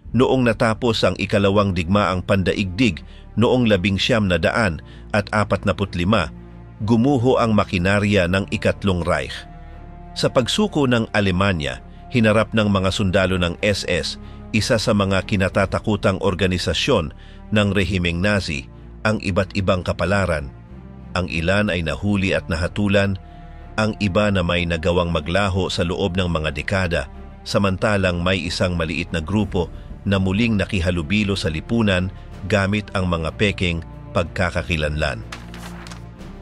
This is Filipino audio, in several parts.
Noong natapos ang ikalawang digmaang pandaigdig noong 1945, gumuho ang makinarya ng ikatlong Reich. Sa pagsuko ng Alemanya, hinarap ng mga sundalo ng SS, isa sa mga kinatatakutang organisasyon ng rehimeng Nazi, ang iba't ibang kapalaran. Ang ilan ay nahuli at nahatulan, ang iba na may nagawang maglaho sa loob ng mga dekada, samantalang may isang maliit na grupo na muling nakihalubilo sa lipunan gamit ang mga peking pagkakakilanlan.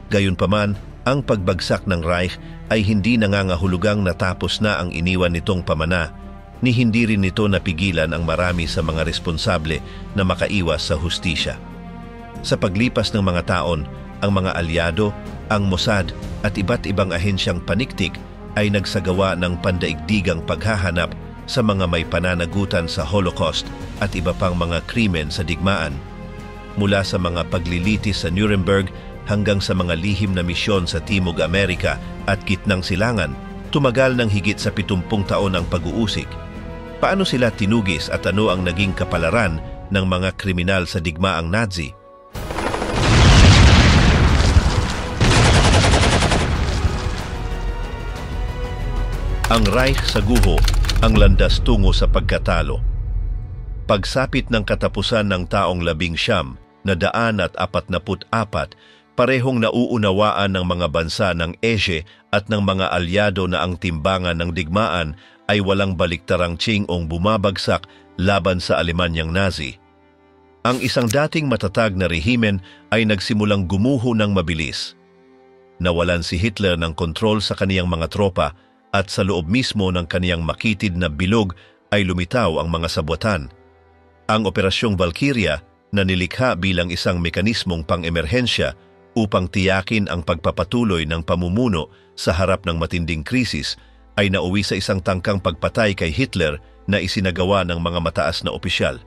Gayunpaman, ang pagbagsak ng Reich ay hindi nangangahulugang natapos na ang iniwan nitong pamana, ni hindi rin nito napigilan ang marami sa mga responsable na makaiwas sa hustisya. Sa paglipas ng mga taon, ang mga alyado, ang Mossad at iba't ibang ahensyang paniktik ay nagsagawa ng pandaigdigang paghahanap sa mga may pananagutan sa Holocaust at iba pang mga krimen sa digmaan. Mula sa mga paglilitis sa Nuremberg hanggang sa mga lihim na misyon sa Timog Amerika at Gitnang Silangan, tumagal ng higit sa 70 taon ang pag-uusig. Paano sila tinugis at ano ang naging kapalaran ng mga kriminal sa digmaang Nazi? Ang Reich sa guho, ang landas tungo sa pagkatalo. Pagsapit ng katapusan ng taong 1944, parehong nauunawaan ng mga bansa ng Asia at ng mga alyado na ang timbangan ng digmaan ay walang baliktarang tsingong bumabagsak laban sa Alemanyang Nazi. Ang isang dating matatag na rehimen ay nagsimulang gumuho ng mabilis. Nawalan si Hitler ng kontrol sa kaniyang mga tropa at sa loob mismo ng kaniyang makitid na bilog ay lumitaw ang mga sabwatan. Ang Operasyong Valkyria na nilikha bilang isang mekanismong pang-emerhensya upang tiyakin ang pagpapatuloy ng pamumuno sa harap ng matinding krisis ay nauwi sa isang tangkang pagpatay kay Hitler na isinagawa ng mga mataas na opisyal.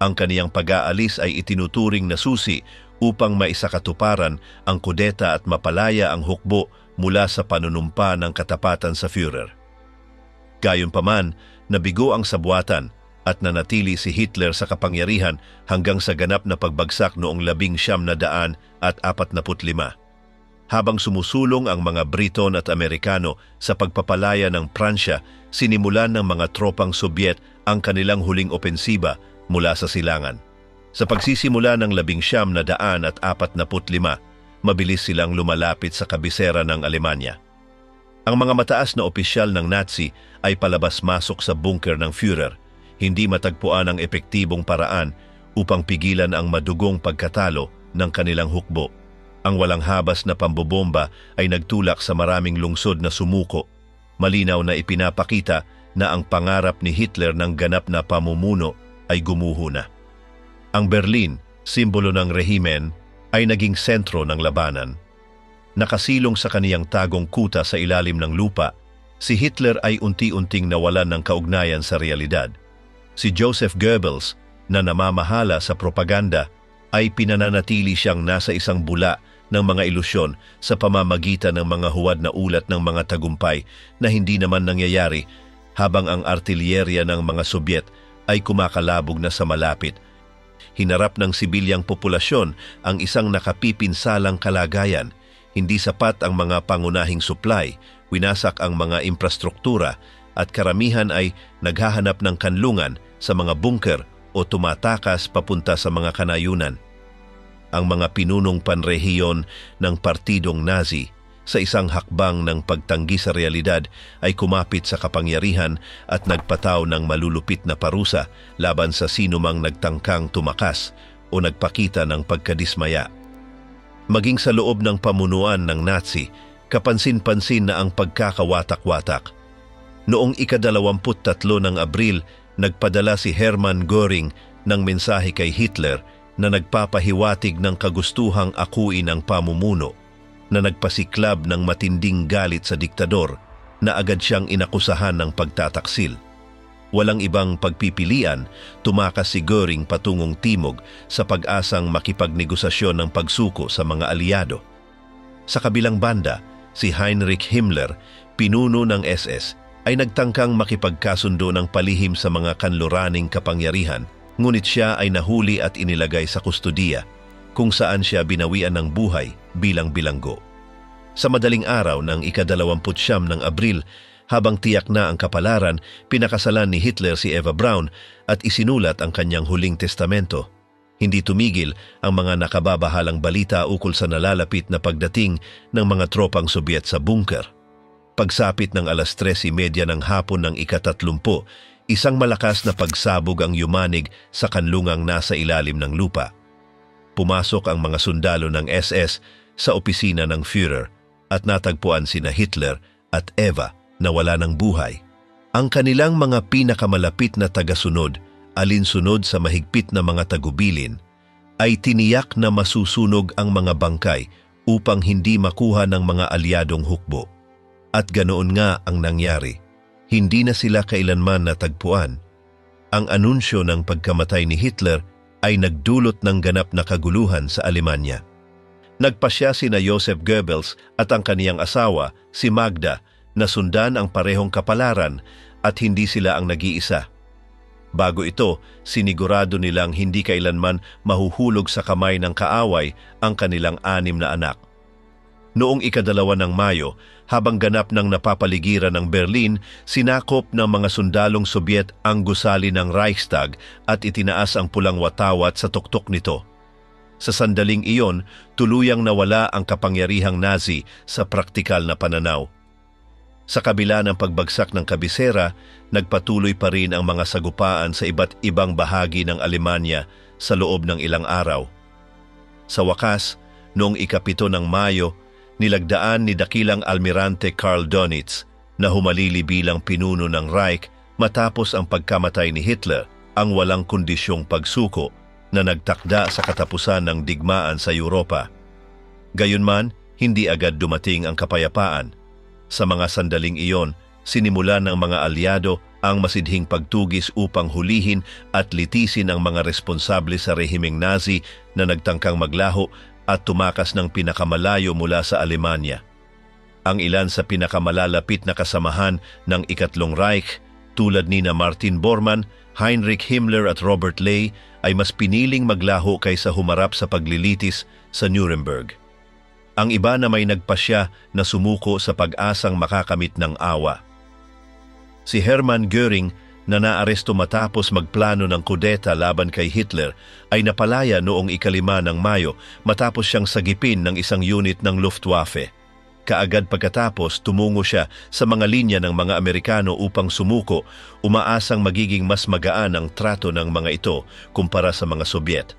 Ang kaniyang pag-aalis ay itinuturing na susi upang maisakatuparan ang kudeta at mapalaya ang hukbo mula sa panunumpa ng katapatan sa Führer. Gayunpaman, nabigo ang sabwatan at nanatili si Hitler sa kapangyarihan hanggang sa ganap na pagbagsak noong 1945. Habang sumusulong ang mga Briton at Amerikano sa pagpapalaya ng Pransya, sinimulan ng mga tropang Sobyet ang kanilang huling opensiba mula sa silangan. Sa pagsisimula ng 1945, mabilis silang lumalapit sa kabisera ng Alemanya. Ang mga mataas na opisyal ng Nazi ay palabas-masok sa bunker ng Führer, hindi matagpuan ang epektibong paraan upang pigilan ang madugong pagkatalo ng kanilang hukbo. Ang walang habas na pambobomba ay nagtulak sa maraming lungsod na sumuko. Malinaw na ipinapakita na ang pangarap ni Hitler ng ganap na pamumuno ay gumuho na. Ang Berlin, simbolo ng rehimen, ay naging sentro ng labanan. Nakasilong sa kaniyang tagong kuta sa ilalim ng lupa, si Hitler ay unti-unting nawalan ng kaugnayan sa realidad. Si Joseph Goebbels, na namamahala sa propaganda, ay pinananatili siyang nasa isang bula ng mga ilusyon sa pamamagitan ng mga huwad na ulat ng mga tagumpay na hindi naman nangyayari, habang ang artilyerya ng mga Sobyet ay kumakalabog na sa malapit. Hinarap ng sibilyang populasyon ang isang nakapipinsalang kalagayan. Hindi sapat ang mga pangunahing supply, winasak ang mga infrastruktura, at karamihan ay naghahanap ng kanlungan sa mga bunker o tumatakas papunta sa mga kanayunan. Ang mga pinunong panrehiyon ng Partidong Nazi sa isang hakbang ng pagtanggi sa realidad ay kumapit sa kapangyarihan at nagpataw ng malulupit na parusa laban sa sinumang nagtangkang tumakas o nagpakita ng pagkadismaya. Maging sa loob ng pamunuan ng Nazi, kapansin-pansin na ang pagkakawatak-watak. Noong ika-23 ng Abril, nagpadala si Hermann Göring ng mensahe kay Hitler na nagpapahiwatig ng kagustuhang akuin ang pamumuno, na nagpasiklab ng matinding galit sa diktador na agad siyang inakusahan ng pagtataksil. Walang ibang pagpipilian, tumakas si Göring patungong timog sa pag-asang makipagnegosasyon ng pagsuko sa mga alyado. Sa kabilang banda, si Heinrich Himmler, pinuno ng SS, ay nagtangkang makipagkasundo ng palihim sa mga kanluraning kapangyarihan, ngunit siya ay nahuli at inilagay sa kustudiya, kung saan siya binawian ng buhay bilang bilanggo. Sa madaling araw ng ika-29 ng Abril, habang tiyak na ang kapalaran, pinakasalan ni Hitler si Eva Braun at isinulat ang kanyang huling testamento. Hindi tumigil ang mga nakababahalang balita ukol sa nalalapit na pagdating ng mga tropang Sobyet sa bunker. Pagsapit ng 3:30 ng hapon ng ika-30, isang malakas na pagsabog ang yumanig sa kanlungang nasa ilalim ng lupa. Pumasok ang mga sundalo ng SS sa opisina ng Führer at natagpuan sina Hitler at Eva na wala ng buhay. Ang kanilang mga pinakamalapit na tagasunod, alinsunod sa mahigpit na mga tagubilin, ay tiniyak na masusunog ang mga bangkay upang hindi makuha ng mga alyadong hukbo. At ganoon nga ang nangyari. Hindi na sila kailanman natagpuan. Ang anunsyo ng pagkamatay ni Hitler ay nagdulot ng ganap na kaguluhan sa Alemanya. Nagpasya sina Joseph Goebbels at ang kaniyang asawa, si Magda, na sundan ang parehong kapalaran at hindi sila ang nag-iisa. Bago ito, sinigurado nilang hindi kailanman mahuhulog sa kamay ng kaaway ang kanilang 6 na anak. Noong ika-2 ng Mayo, habang ganap ng napapaligiran ng Berlin, sinakop ng mga sundalong Sobyet ang gusali ng Reichstag at itinaas ang pulang watawat sa tuktok nito. Sa sandaling iyon, tuluyang nawala ang kapangyarihang Nazi sa praktikal na pananaw. Sa kabila ng pagbagsak ng kabisera, nagpatuloy pa rin ang mga sagupaan sa iba't ibang bahagi ng Alemanya sa loob ng ilang araw. Sa wakas, noong ika-7 ng Mayo, nilagdaan ni dakilang Almirante Karl Dönitz na humalili bilang pinuno ng Reich matapos ang pagkamatay ni Hitler ang walang kondisyong pagsuko na nagtakda sa katapusan ng digmaan sa Europa. Gayunman, hindi agad dumating ang kapayapaan. Sa mga sandaling iyon, sinimulan ng mga alyado ang masidhing pagtugis upang hulihin at litisin ang mga responsable sa rehimeng Nazi na nagtangkang maglaho at tumakas ng pinakamalayo mula sa Alemanya. Ang ilan sa pinakamalalapit na kasamahan ng Ikatlong Reich, tulad nina Martin Bormann, Heinrich Himmler at Robert Ley, ay mas piniling maglaho kaysa humarap sa paglilitis sa Nuremberg. Ang iba na may nagpasya na sumuko sa pag-asang makakamit ng awa. Si Hermann Göring, na naaresto matapos magplano ng kudeta laban kay Hitler, ay napalaya noong ika-5 ng Mayo matapos siyang sagipin ng isang unit ng Luftwaffe. Kaagad pagkatapos, tumungo siya sa mga linya ng mga Amerikano upang sumuko, umaasang magiging mas magaan ang trato ng mga ito kumpara sa mga Sobyet.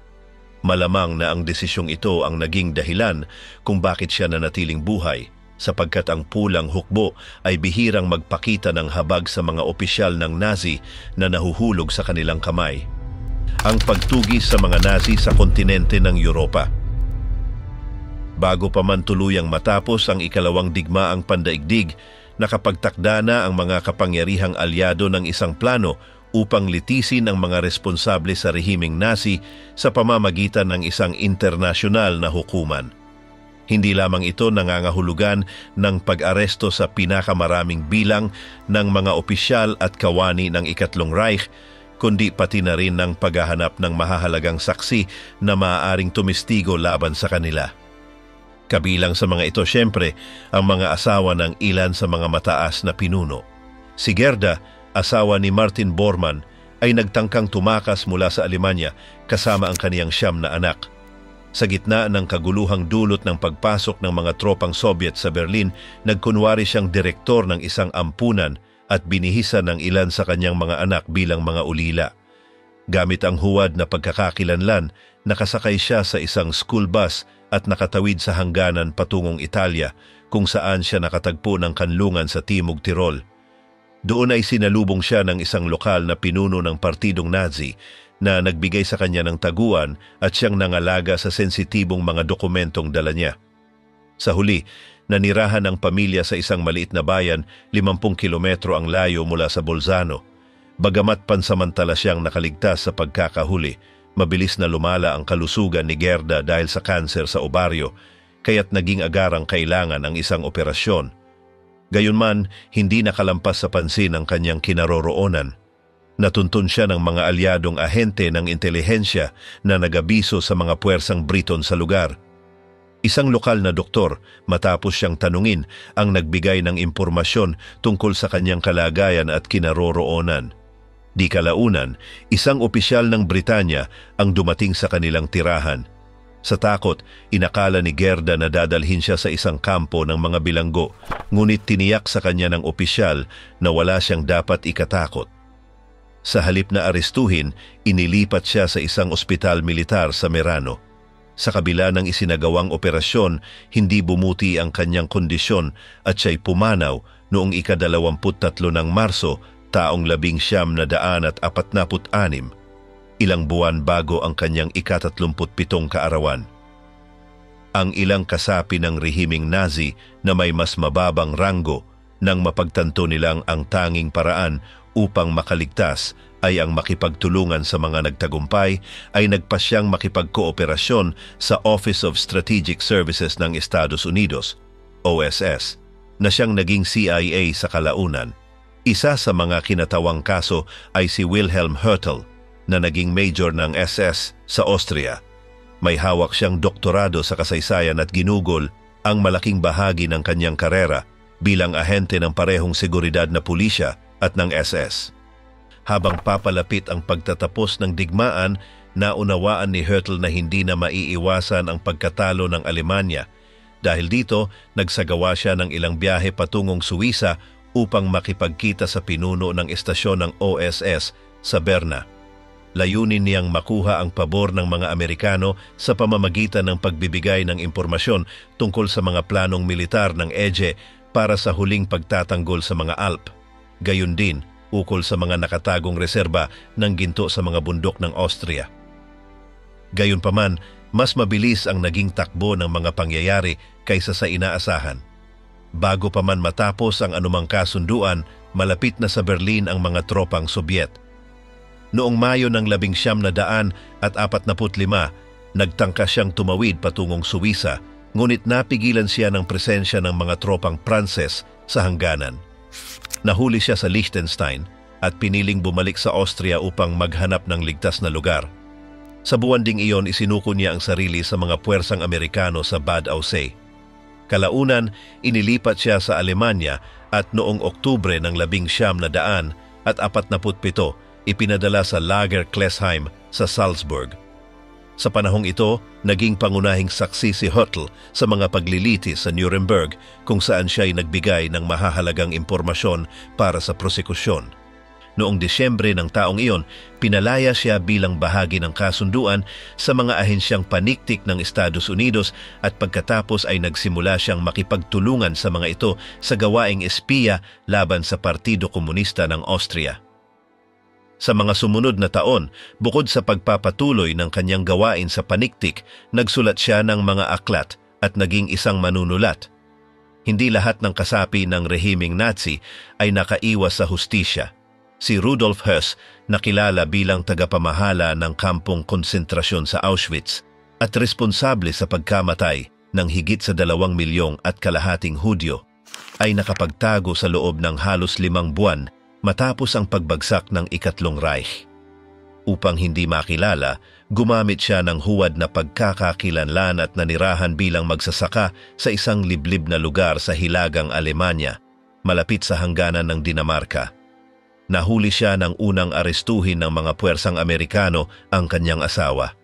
Malamang na ang desisyong ito ang naging dahilan kung bakit siya nanatiling buhay, sapagkat ang pulang hukbo ay bihirang magpakita ng habag sa mga opisyal ng Nazi na nahuhulog sa kanilang kamay. Ang pagtugis sa mga Nazi sa kontinente ng Europa. Bago pa man tuluyang matapos ang ikalawang digmaang pandaigdig, nakapagtakda na ang mga kapangyarihang alyado ng isang plano upang litisin ang mga responsable sa rehimeng Nazi sa pamamagitan ng isang internasyonal na hukuman. Hindi lamang ito nangangahulugan ng pag-aresto sa pinakamaraming bilang ng mga opisyal at kawani ng Ikatlong Reich, kundi pati na rin ng paghahanap ng mahahalagang saksi na maaaring tumistigo laban sa kanila. Kabilang sa mga ito, siyempre, ang mga asawa ng ilan sa mga mataas na pinuno. Si Gerda, asawa ni Martin Bormann, ay nagtangkang tumakas mula sa Alemanya kasama ang kaniyang 9 na anak. Sa gitna ng kaguluhang dulot ng pagpasok ng mga tropang Sobyet sa Berlin, nagkunwari siyang direktor ng isang ampunan at binihisan ng ilan sa kanyang mga anak bilang mga ulila. Gamit ang huwad na pagkakakilanlan, nakasakay siya sa isang school bus at nakatawid sa hangganan patungong Italia, kung saan siya nakatagpo ng kanlungan sa Timog Tirol. Doon ay sinalubong siya ng isang lokal na pinuno ng partidong Nazi na nagbigay sa kanya ng taguan at siyang nangalaga sa sensitibong mga dokumentong dala niya. Sa huli, nanirahan ang pamilya sa isang maliit na bayan 50 kilometro ang layo mula sa Bolzano. Bagamat pansamantala siyang nakaligtas sa pagkakahuli, mabilis na lumala ang kalusugan ni Gerda dahil sa kanser sa obaryo, kaya't naging agarang kailangan ang isang operasyon. Gayunman, hindi nakalampas sa pansin ang kanyang kinaroroonan. Natuntun siya ng mga alyadong ahente ng intelihensya na nagabiso sa mga puwersang Briton sa lugar. Isang lokal na doktor, matapos siyang tanungin, ang nagbigay ng impormasyon tungkol sa kanyang kalagayan at kinaroroonan. Di kalaunan, isang opisyal ng Britanya ang dumating sa kanilang tirahan. Sa takot, inakala ni Gerda na dadalhin siya sa isang kampo ng mga bilanggo, ngunit tiniyak sa kanya ng opisyal na wala siyang dapat ikatakot. Sa halip na arestuhin, inilipat siya sa isang ospital militar sa Merano. Sa kabila ng isinagawang operasyon, hindi bumuti ang kanyang kondisyon at siya'y pumanaw noong ika-23 ng Marso, taong 1946, ilang buwan bago ang kanyang ika-37 kaarawan. Ang ilang kasapi ng rehimeng Nazi na may mas mababang ranggo nang mapagtanto nilang ang tanging paraan upang makaligtas ay ang makipagtulungan sa mga nagtagumpay, ay nagpasyang makipagkooperasyon sa Office of Strategic Services ng Estados Unidos, OSS, na siyang naging CIA sa kalaunan. Isa sa mga kinatawang kaso ay si Wilhelm Hertel, na naging major ng SS sa Austria. May hawak siyang doktorado sa kasaysayan at ginugol ang malaking bahagi ng kanyang karera bilang ahente ng parehong seguridad na pulisya at ng SS. Habang papalapit ang pagtatapos ng digmaan, naunawaan ni Hertel na hindi na maiiwasan ang pagkatalo ng Alemanya. Dahil dito, nagsagawa siya ng ilang biyahe patungong Suwisa upang makipagkita sa pinuno ng estasyon ng OSS sa Berna. Layunin niyang makuha ang pabor ng mga Amerikano sa pamamagitan ng pagbibigay ng impormasyon tungkol sa mga planong militar ng EJE para sa huling pagtatanggol sa mga Alp. Gayon din, ukol sa mga nakatagong reserba ng ginto sa mga bundok ng Austria. Gayunpaman, mas mabilis ang naging takbo ng mga pangyayari kaysa sa inaasahan. Bago pa man matapos ang anumang kasunduan, malapit na sa Berlin ang mga tropang Sobyet. Noong Mayo ng 1945, nagtangka siyang tumawid patungong Suwisa, ngunit napigilan siya ng presensya ng mga tropang Pranses sa hangganan. Nahuli siya sa Liechtenstein at piniling bumalik sa Austria upang maghanap ng ligtas na lugar. Sa buwan ding iyon, isinuko niya ang sarili sa mga puwersang Amerikano sa Bad Aussee. Kalaunan, inilipat siya sa Alemanya at noong Oktubre ng 1947, ipinadala sa Lager Klesheim sa Salzburg. Sa panahong ito, naging pangunahing saksi si Hertel sa mga paglilitis sa Nuremberg kung saan siya ay nagbigay ng mahahalagang impormasyon para sa prosekusyon. Noong Disyembre ng taong iyon, pinalaya siya bilang bahagi ng kasunduan sa mga ahensyang paniktik ng Estados Unidos at pagkatapos ay nagsimula siyang makipagtulungan sa mga ito sa gawaing espiya laban sa Partido Komunista ng Austria. Sa mga sumunod na taon, bukod sa pagpapatuloy ng kanyang gawain sa paniktik, nagsulat siya ng mga aklat at naging isang manunulat. Hindi lahat ng kasapi ng rehimeng Nazi ay nakaiwas sa hustisya. Si Rudolf Höss, nakilala bilang tagapamahala ng kampong konsentrasyon sa Auschwitz at responsable sa pagkamatay ng higit sa 2 milyong at kalahating Hudyo, ay nakapagtago sa loob ng halos 5 buwan matapos ang pagbagsak ng Ikatlong Reich. Upang hindi makilala, gumamit siya ng huwad na pagkakakilanlan at nanirahan bilang magsasaka sa isang liblib na lugar sa hilagang Alemanya, malapit sa hangganan ng Dinamarca. Nahuli siya ng unang arestuhin ng mga puwersang Amerikano ang kanyang asawa.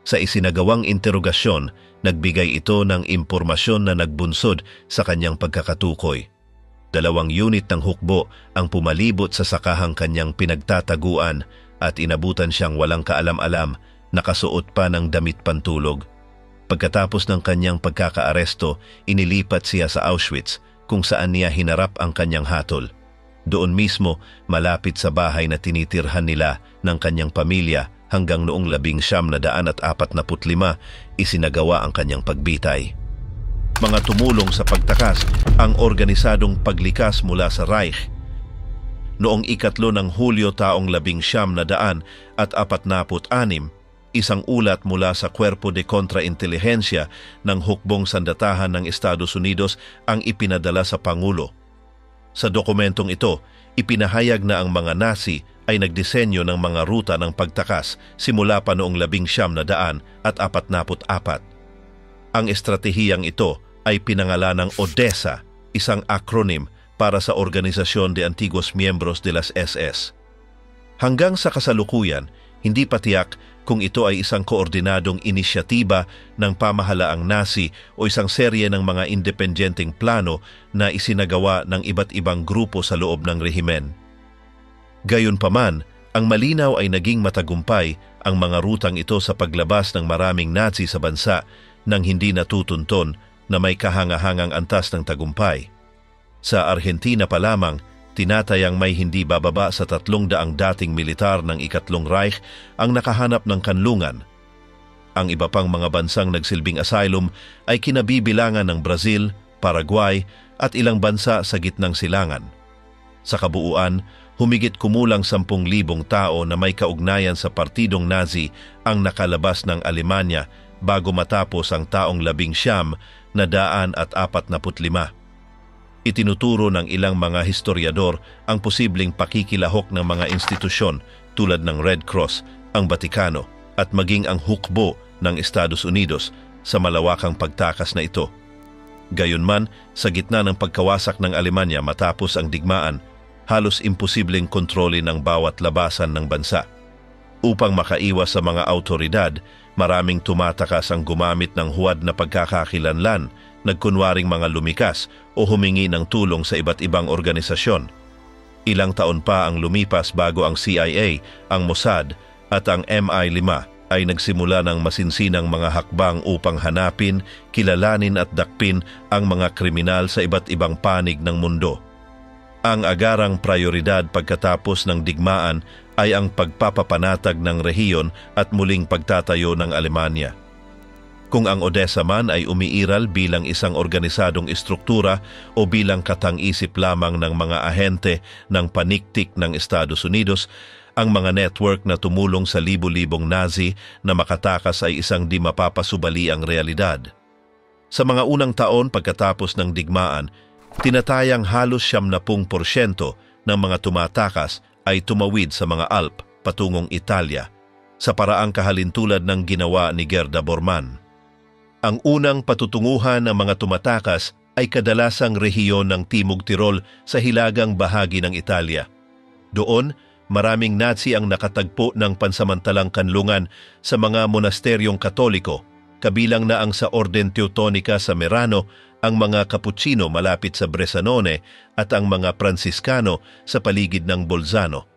Sa isinagawang interogasyon, nagbigay ito ng impormasyon na nagbunsod sa kanyang pagkakatukoy. 2 unit ng hukbo ang pumalibot sa sakahang kanyang pinagtataguan at inabutan siyang walang kaalam-alam, nakasuot pa ng damit pantulog. Pagkatapos ng kanyang pagkakaaresto, inilipat siya sa Auschwitz kung saan niya hinarap ang kanyang hatol. Doon mismo, malapit sa bahay na tinitirhan nila ng kanyang pamilya hanggang noong 1945, isinagawa ang kanyang pagbitay. Mga tumulong sa pagtakas ang organisadong paglikas mula sa Reich. Noong 3 ng Hulyo taong 1946, isang ulat mula sa Cuerpo de Contrainteligencia ng hukbong sandatahan ng Estados Unidos ang ipinadala sa Pangulo. Sa dokumentong ito, ipinahayag na ang mga Nazi ay nagdisenyo ng mga ruta ng pagtakas simula pa noong 1944. Ang estratehiyang ito ay pinangalanang Odessa, isang acronym para sa Organisasyon de Antiguos Miembros de las SS. Hanggang sa kasalukuyan, hindi pa tiyak kung ito ay isang koordinadong inisyatiba ng pamahalaang Nazi o isang serye ng mga independenteng plano na isinagawa ng iba't ibang grupo sa loob ng rehimen. Gayunpaman, ang malinaw ay naging matagumpay ang mga rutang ito sa paglabas ng maraming Nazi sa bansa nang hindi natutunton na may kahangahangang antas ng tagumpay. Sa Argentina pa lamang, tinatayang may hindi bababa sa 300 dating militar ng Ikatlong Reich ang nakahanap ng kanlungan. Ang iba pang mga bansang nagsilbing asylum ay kinabibilangan ng Brazil, Paraguay at ilang bansa sa gitnang silangan. Sa kabuuan, humigit kumulang 10,000 tao na may kaugnayan sa partidong Nazi ang nakalabas ng Alemanya bago matapos ang taong 1945. Itinuturo ng ilang mga historiador ang posibleng pakikilahok ng mga institusyon tulad ng Red Cross, ang Batikano at maging ang hukbo ng Estados Unidos sa malawakang pagtakas na ito. Gayunman, sa gitna ng pagkawasak ng Alemanya matapos ang digmaan, halos imposibleng kontrolin ang bawat labasan ng bansa. Upang makaiwas sa mga autoridad, maraming tumatakas ang gumamit ng huwad na pagkakakilanlan, nagkunwaring mga lumikas o humingi ng tulong sa iba't ibang organisasyon. Ilang taon pa ang lumipas bago ang CIA, ang Mossad at ang MI5 ay nagsimula ng masinsinang mga hakbang upang hanapin, kilalanin at dakpin ang mga kriminal sa iba't ibang panig ng mundo. Ang agarang prioridad pagkatapos ng digmaan ay ang pagpapapanatag ng rehiyon at muling pagtatayo ng Alemanya. Kung ang Odessa man ay umiiral bilang isang organisadong estruktura o bilang katang-isip lamang ng mga ahente ng paniktik ng Estados Unidos, ang mga network na tumulong sa libu-libong Nazi na makatakas ay isang di mapapasubaliang realidad. Sa mga unang taon pagkatapos ng digmaan, tinatayang halos 70% ng mga tumatakas ay tumawid sa mga Alp patungong Italia, sa paraang kahalintulad ng ginawa ni Gerda Bormann. Ang unang patutunguhan ng mga tumatakas ay kadalasang rehiyon ng Timog Tirol sa hilagang bahagi ng Italia. Doon, maraming Nazi ang nakatagpo ng pansamantalang kanlungan sa mga monasteryong Katoliko, kabilang na ang sa Orden Teutonica sa Merano, ang mga Cappuccino malapit sa Bressanone at ang mga Pransiskano sa paligid ng Bolzano.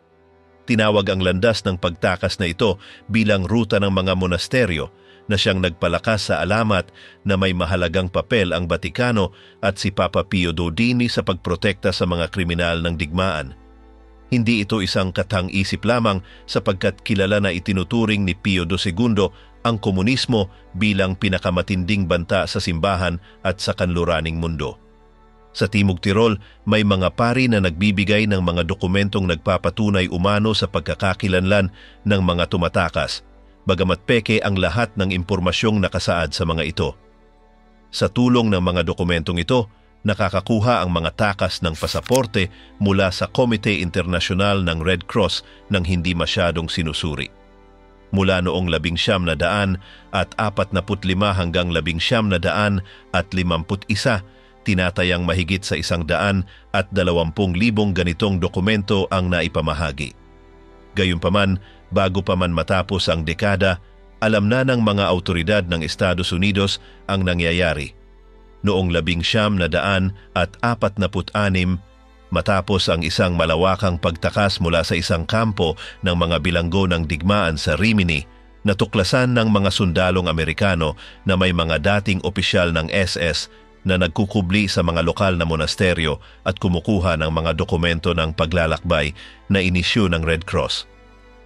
Tinawag ang landas ng pagtakas na ito bilang ruta ng mga monasteryo, na siyang nagpalakas sa alamat na may mahalagang papel ang Batikano at si Papa Pio XII sa pagprotekta sa mga kriminal ng digmaan. Hindi ito isang katang-isip lamang sapagkat kilala na itinuturing ni Pio II ang komunismo bilang pinakamatinding banta sa simbahan at sa kanluraning mundo. Sa Timog Tirol, may mga pari na nagbibigay ng mga dokumentong nagpapatunay umano sa pagkakakilanlan ng mga tumatakas, bagamat peke ang lahat ng impormasyong nakasaad sa mga ito. Sa tulong ng mga dokumentong ito, nakakakuha ang mga takas ng pasaporte mula sa Komite Internasyonal ng Red Cross nang hindi masyadong sinusuri. Mula noong 1945 hanggang 1951, tinatayang mahigit sa 120,000 ganitong dokumento ang naipamahagi. Gayunpaman, bago pa man matapos ang dekada, alam na ng mga autoridad ng Estados Unidos ang nangyayari. Noong 1946, matapos ang isang malawakang pagtakas mula sa isang kampo ng mga bilanggo ng digmaan sa Rimini, natuklasan ng mga sundalong Amerikano na may mga dating opisyal ng SS na nagkukubli sa mga lokal na monasteryo at kumukuha ng mga dokumento ng paglalakbay na inisyu ng Red Cross.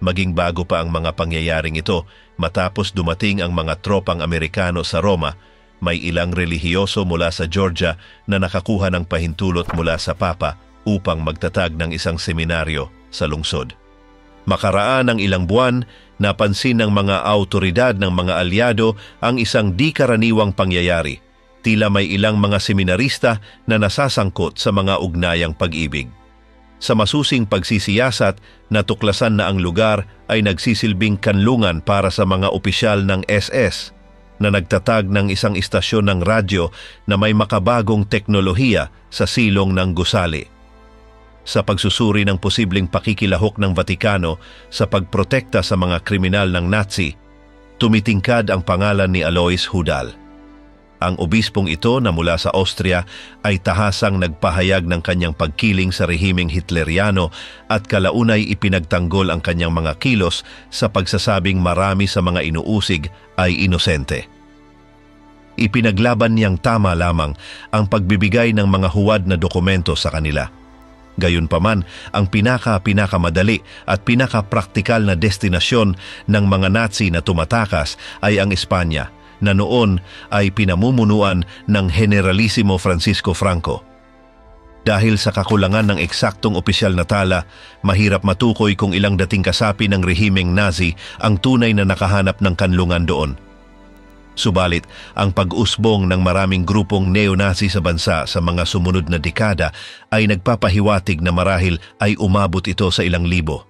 Maging bago pa ang mga pangyayaring ito, matapos dumating ang mga tropang Amerikano sa Roma, may ilang relihiyoso mula sa Georgia na nakakuha ng pahintulot mula sa Papa upang magtatag ng isang seminaryo sa lungsod. Makaraan ng ilang buwan, napansin ng mga autoridad ng mga alyado ang isang di karaniwang pangyayari. Tila may ilang mga seminarista na nasasangkot sa mga ugnayang pag-ibig. Sa masusing pagsisiyasat, natuklasan na ang lugar ay nagsisilbing kanlungan para sa mga opisyal ng SS na nagtatag ng isang istasyon ng radyo na may makabagong teknolohiya sa silong ng gusali. Sa pagsusuri ng posibleng pakikilahok ng Vatikano sa pagprotekta sa mga kriminal ng Nazi, tumitingkad ang pangalan ni Alois Hudal. Ang obispong ito na mula sa Austria ay tahasang nagpahayag ng kanyang pagkiling sa rehimeng Hitleriano at kalaunay ipinagtanggol ang kanyang mga kilos sa pagsasabing marami sa mga inuusig ay inosente. Ipinaglaban niyang tama lamang ang pagbibigay ng mga huwad na dokumento sa kanila. Gayunpaman, ang pinakamadali at pinakapraktikal na destinasyon ng mga Nazi na tumatakas ay ang Espanya, na noon ay pinamumunuan ng Generalissimo Francisco Franco. Dahil sa kakulangan ng eksaktong opisyal na tala, mahirap matukoy kung ilang dating kasapi ng rehimeng Nazi ang tunay na nakahanap ng kanlungan doon. Subalit, ang pag-usbong ng maraming grupong neo-Nazi sa bansa sa mga sumunod na dekada ay nagpapahiwatig na marahil ay umabot ito sa ilang libo.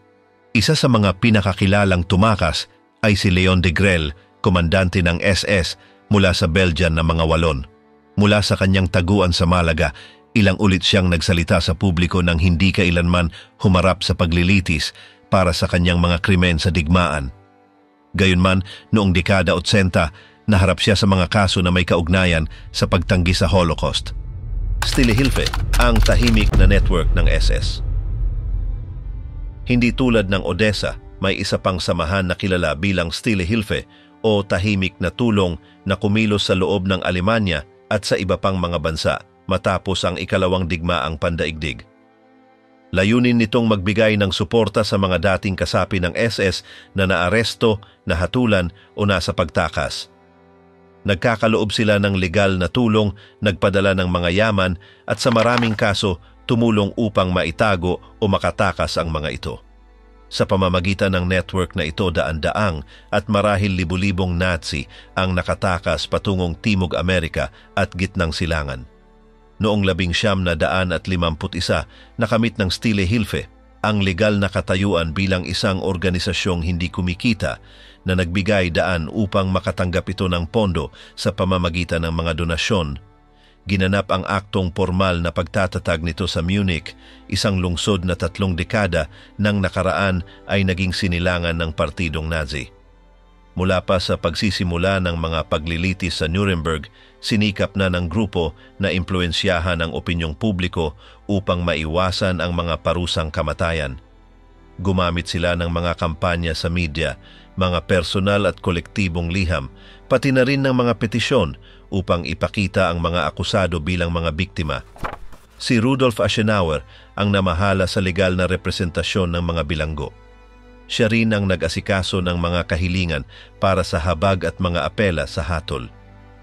Isa sa mga pinakakilalang tumakas ay si Leon Degrelle, komandante ng SS mula sa Belgian na mga Walon. Mula sa kanyang taguan sa Malaga, ilang ulit siyang nagsalita sa publiko nang hindi kailanman humarap sa paglilitis para sa kanyang mga krimen sa digmaan. Gayunman, noong dekada 80, naharap siya sa mga kaso na may kaugnayan sa pagtanggi sa Holocaust. Stille-Hilfe, ang tahimik na network ng SS. Hindi tulad ng Odessa, may isa pang samahan na kilala bilang Stille-Hilfe o tahimik na tulong na kumilos sa loob ng Alemanya at sa iba pang mga bansa matapos ang ikalawang digmaang pandaigdig. Layunin nitong magbigay ng suporta sa mga dating kasapi ng SS na naaresto, nahatulan o nasa pagtakas. Nagkakaloob sila ng legal na tulong, nagpadala ng mga yaman at sa maraming kaso tumulong upang maitago o makatakas ang mga ito. Sa pamamagitan ng network na ito, daan-daang at marahil libu-libong Nazi ang nakatakas patungong Timog Amerika at Gitnang Silangan. Noong 1951, nakamit ng Stille-Hilfe ang legal na katayuan bilang isang organisasyong hindi kumikita na nagbigay daan upang makatanggap ito ng pondo sa pamamagitan ng mga donasyon. Ginanap ang aktong formal na pagtatatag nito sa Munich, isang lungsod na 3 dekada nang nakaraan ay naging sinilangan ng partidong Nazi. Mula pa sa pagsisimula ng mga paglilitis sa Nuremberg, sinikap na ng grupo na impluensyahan ang opinyong publiko upang maiwasan ang mga parusang kamatayan. Gumamit sila ng mga kampanya sa media, mga personal at kolektibong liham, pati na rin ng mga petisyon upang ipakita ang mga akusado bilang mga biktima. Si Rudolf Aschenauer ang namahala sa legal na representasyon ng mga bilanggo. Siya rin ang nag-asikaso ng mga kahilingan para sa habag at mga apela sa hatol.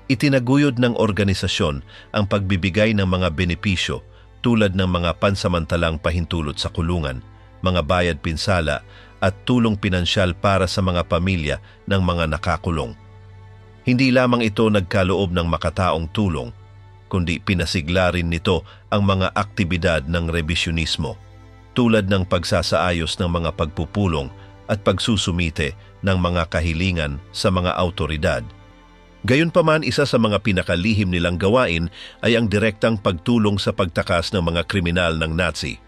Itinaguyod ng organisasyon ang pagbibigay ng mga benepisyo tulad ng mga pansamantalang pahintulot sa kulungan, mga bayad pinsala at tulong pinansyal para sa mga pamilya ng mga nakakulong. Hindi lamang ito nagkaloob ng makataong tulong, kundi pinasigla rin nito ang mga aktibidad ng rebisyonismo, tulad ng pagsasaayos ng mga pagpupulong at pagsusumite ng mga kahilingan sa mga autoridad. Gayunpaman, isa sa mga pinakalihim nilang gawain ay ang direktang pagtulong sa pagtakas ng mga kriminal ng Nazi.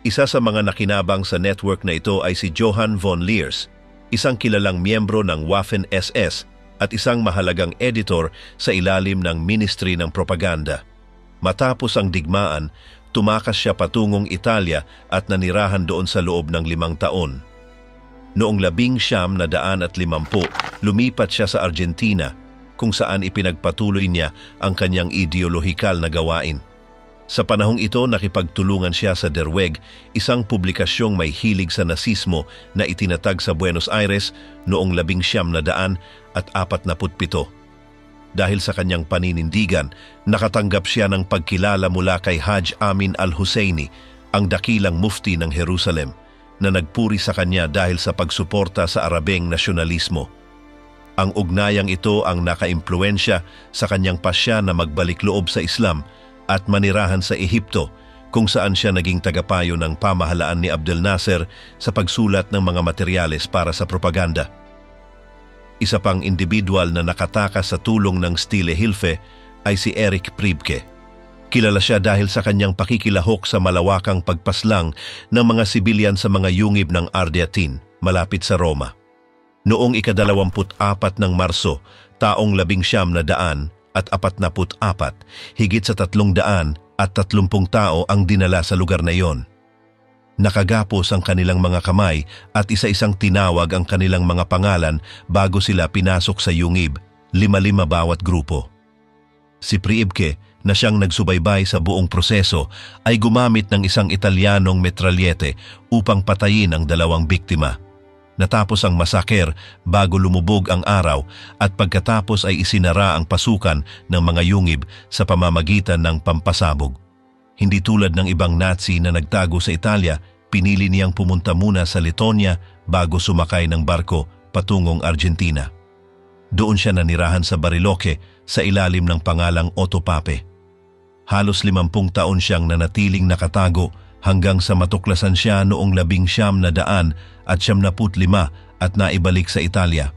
Isa sa mga nakinabang sa network na ito ay si Johann von Leers, isang kilalang miyembro ng Waffen-SS at isang mahalagang editor sa ilalim ng Ministry ng Propaganda. Matapos ang digmaan, tumakas siya patungong Italia at nanirahan doon sa loob ng 5 taon. Noong 1950, lumipat siya sa Argentina, kung saan ipinagpatuloy niya ang kanyang ideolohikal na gawain. Sa panahong ito, nakipagtulungan siya sa Der Weg, isang publikasyong may hilig sa nasismo na itinatag sa Buenos Aires noong 1947. Dahil sa kanyang paninindigan, nakatanggap siya ng pagkilala mula kay Haj Amin al-Husseini, ang dakilang mufti ng Jerusalem, na nagpuri sa kanya dahil sa pagsuporta sa Arabeng nasyonalismo. Ang ugnayang ito ang nakaimpluwensya sa kanyang pasya na magbalik loob sa Islam at manirahan sa Ehipto, kung saan siya naging tagapayo ng pamahalaan ni Abdel Nasser sa pagsulat ng mga materyales para sa propaganda. Isa pang individual na nakatakas sa tulong ng Stille Hilfe ay si Erich Priebke. Kilala siya dahil sa kanyang pakikilahok sa malawakang pagpaslang ng mga sibilyan sa mga yungib ng Ardeatin, malapit sa Roma. Noong ika-24 ng Marso, taong 1944, higit sa 330 tao ang dinala sa lugar na iyon. Nakagapos ang kanilang mga kamay at isa-isang tinawag ang kanilang mga pangalan bago sila pinasok sa yungib, 5 bawat grupo. Si Priebke, na siyang nagsubaybay sa buong proseso, ay gumamit ng isang Italianong metralyete upang patayin ang 2 biktima. Natapos ang masaker bago lumubog ang araw at pagkatapos ay isinara ang pasukan ng mga yungib sa pamamagitan ng pampasabog. Hindi tulad ng ibang Nazi na nagtago sa Italia, pinili niyang pumunta muna sa Letonia bago sumakay ng barko patungong Argentina. Doon siya nanirahan sa Bariloche sa ilalim ng pangalang Otto Pape. Halos 50 taon siyang nanatiling nakatago hanggang sa matuklasan siya noong 1995 at naibalik sa Italia.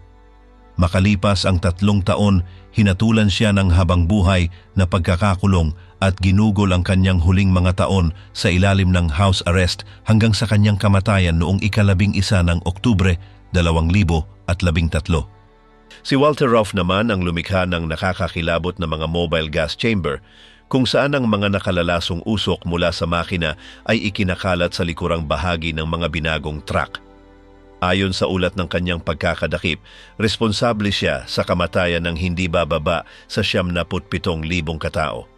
Makalipas ang 3 taon, hinatulan siya ng habang buhay na pagkakakulong at ginugol ang kanyang huling mga taon sa ilalim ng house arrest hanggang sa kanyang kamatayan noong ika-11 ng Oktubre 2013. Si Walter Rauff naman ang lumikha ng nakakakilabot na mga mobile gas chamber kung saan ang mga nakalalasong usok mula sa makina ay ikinakalat sa likurang bahagi ng mga binagong truck. Ayon sa ulat ng kanyang pagkakadakip, responsable siya sa kamatayan ng hindi bababa sa 77,000 katao.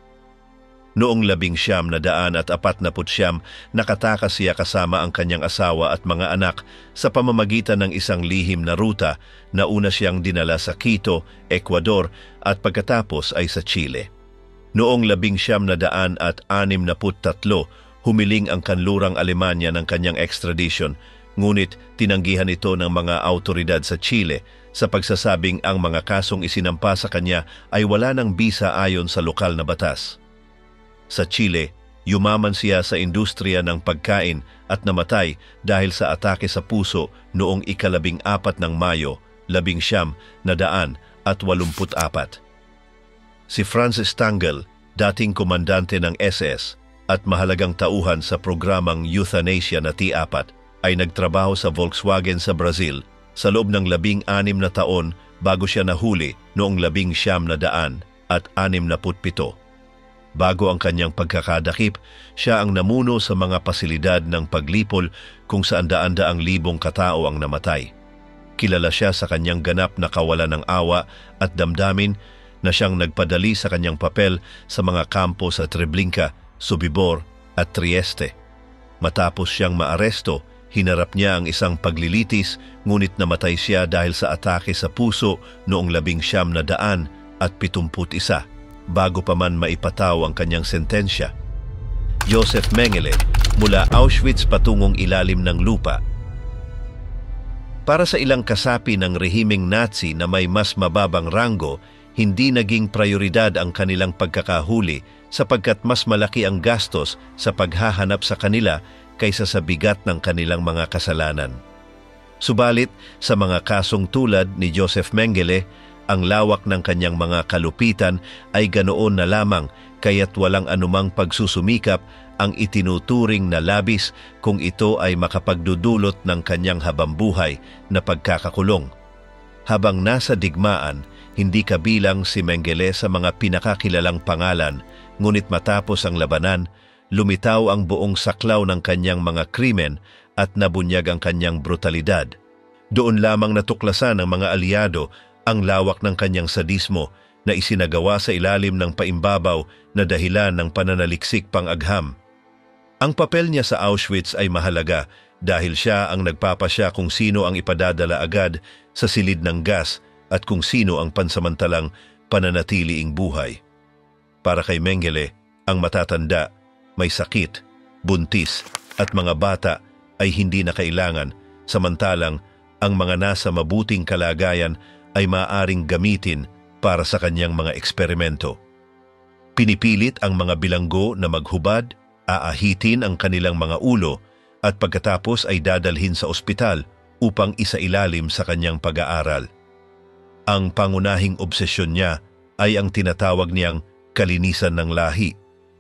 Noong 1949, nakatakas siya kasama ang kanyang asawa at mga anak sa pamamagitan ng isang lihim na ruta na una siyang dinala sa Quito, Ecuador at pagkatapos ay sa Chile. Noong 1963, humiling ang kanlurang Alemanya ng kanyang extradition, ngunit tinanggihan ito ng mga autoridad sa Chile sa pagsasabing ang mga kasong isinampa sa kanya ay wala ng bisa ayon sa lokal na batas. Sa Chile, yumaman siya sa industriya ng pagkain at namatay dahil sa atake sa puso noong ika-14 ng Mayo, 1984. Si Francis Stangl, dating komandante ng SS at mahalagang tauhan sa programang Euthanasia na T4, ay nagtrabaho sa Volkswagen sa Brazil sa loob ng 16 na taon bago siya nahuli noong 1967. Bago ang kanyang pagkakadakip, siya ang namuno sa mga pasilidad ng paglipol kung saan daan-daang libong katao ang namatay. Kilala siya sa kanyang ganap na kawalan ng awa at damdamin na siyang nagpadali sa kanyang papel sa mga kampo sa Treblinka, Sobibor at Trieste. Matapos siyang maaresto, hinarap niya ang isang paglilitis ngunit namatay siya dahil sa atake sa puso noong 1971 bago pa man maipataw ang kanyang sentensya. Joseph Mengele, mula Auschwitz patungong ilalim ng lupa. Para sa ilang kasapi ng rehimeng Nazi na may mas mababang ranggo, hindi naging prioridad ang kanilang pagkakahuli sapagkat mas malaki ang gastos sa paghahanap sa kanila kaysa sa bigat ng kanilang mga kasalanan. Subalit, sa mga kasong tulad ni Joseph Mengele, ang lawak ng kanyang mga kalupitan ay ganoon na lamang kaya't walang anumang pagsusumikap ang itinuturing na labis kung ito ay makapagdudulot ng kanyang habambuhay na pagkakakulong. Habang nasa digmaan, hindi kabilang si Mengele sa mga pinakakilalang pangalan, ngunit matapos ang labanan, lumitaw ang buong saklaw ng kanyang mga krimen at nabunyag ang kanyang brutalidad. Doon lamang natuklasan ng mga aliado ang lawak ng kanyang sadismo na isinagawa sa ilalim ng paimbabaw na dahilan ng pananaliksik pang-agham. Ang papel niya sa Auschwitz ay mahalaga dahil siya ang nagpapasya kung sino ang ipadadala agad sa silid ng gas at kung sino ang pansamantalang pananatiliing buhay. Para kay Mengele, ang matatanda, may sakit, buntis at mga bata ay hindi na kailangan, samantalang ang mga nasa mabuting kalagayan ay maaaring gamitin para sa kanyang mga eksperimento. Pinipilit ang mga bilanggo na maghubad, aahitin ang kanilang mga ulo at pagkatapos ay dadalhin sa ospital upang isailalim sa kanyang pag-aaral. Ang pangunahing obsesyon niya ay ang tinatawag niyang kalinisan ng lahi,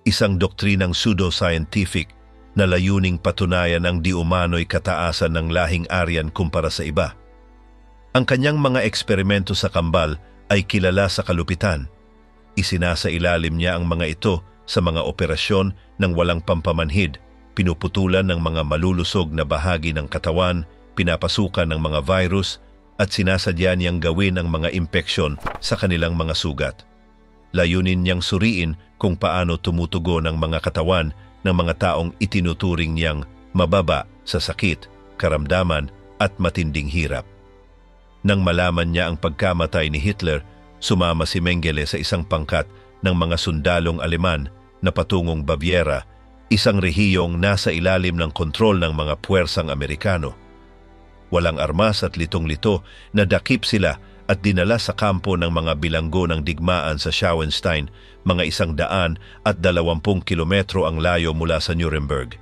isang doktrinang pseudoscientific na layuning patunayan ang di umano'y kataasan ng lahing Aryan kumpara sa iba. Ang kanyang mga eksperimento sa kambal ay kilala sa kalupitan. Isinasailalim niya ang mga ito sa mga operasyon ng walang pampamanhid, pinuputulan ng mga malulusog na bahagi ng katawan, pinapasukan ng mga virus, at sinasadya niyang gawin ang mga impeksyon sa kanilang mga sugat. Layunin niyang suriin kung paano tumutugon ang mga katawan ng mga taong itinuturing niyang mababa sa sakit, karamdaman at matinding hirap. Nang malaman niya ang pagkamatay ni Hitler, sumama si Mengele sa isang pangkat ng mga sundalong Aleman na patungong Baviera, isang rehiyong nasa ilalim ng kontrol ng mga puwersang Amerikano. Walang armas at litong-lito, nadakip sila at dinala sa kampo ng mga bilanggo ng digmaan sa Schauenstein, mga 120 kilometro ang layo mula sa Nuremberg.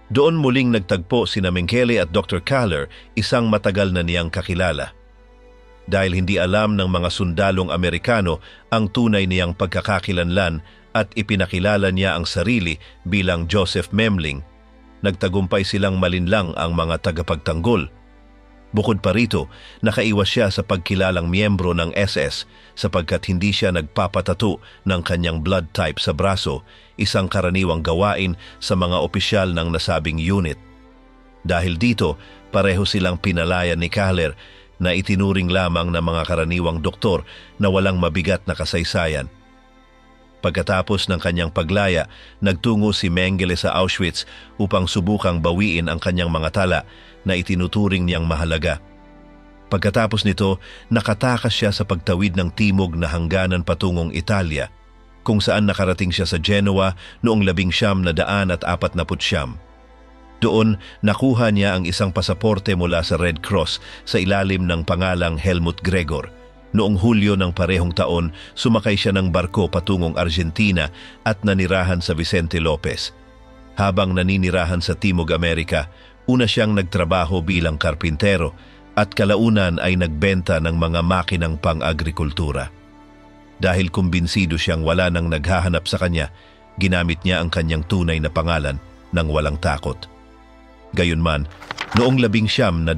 Doon muling nagtagpo sina Mengele at Dr. Kahler, isang matagal na niyang kakilala. Dahil hindi alam ng mga sundalong Amerikano ang tunay niyang pagkakakilanlan at ipinakilala niya ang sarili bilang Joseph Memling, nagtagumpay silang malinlang ang mga tagapagtanggol. Bukod pa rito, nakaiwas siya sa pagkilalang miyembro ng SS sapagkat hindi siya nagpapatato ng kanyang blood type sa braso, isang karaniwang gawain sa mga opisyal ng nasabing unit. Dahil dito, pareho silang pinalaya ni Kahler na itinuring lamang ng mga karaniwang doktor na walang mabigat na kasaysayan. Pagkatapos ng kanyang paglaya, nagtungo si Mengele sa Auschwitz upang subukang bawiin ang kanyang mga tala na itinuturing niyang mahalaga. Pagkatapos nito, nakatakas siya sa pagtawid ng timog na hangganan patungong Italia, kung saan nakarating siya sa Genoa noong 1949. Doon, nakuha niya ang isang pasaporte mula sa Red Cross sa ilalim ng pangalang Helmut Gregor. Noong Hulyo ng parehong taon, sumakay siya ng barko patungong Argentina at nanirahan sa Vicente Lopez. Habang naninirahan sa Timog Amerika, una siyang nagtrabaho bilang karpintero at kalaunan ay nagbenta ng mga makinang pang-agrikultura. Dahil kumbinsido siyang wala nang naghahanap sa kanya, ginamit niya ang kanyang tunay na pangalan ng walang takot. Gayunman, noong 1958,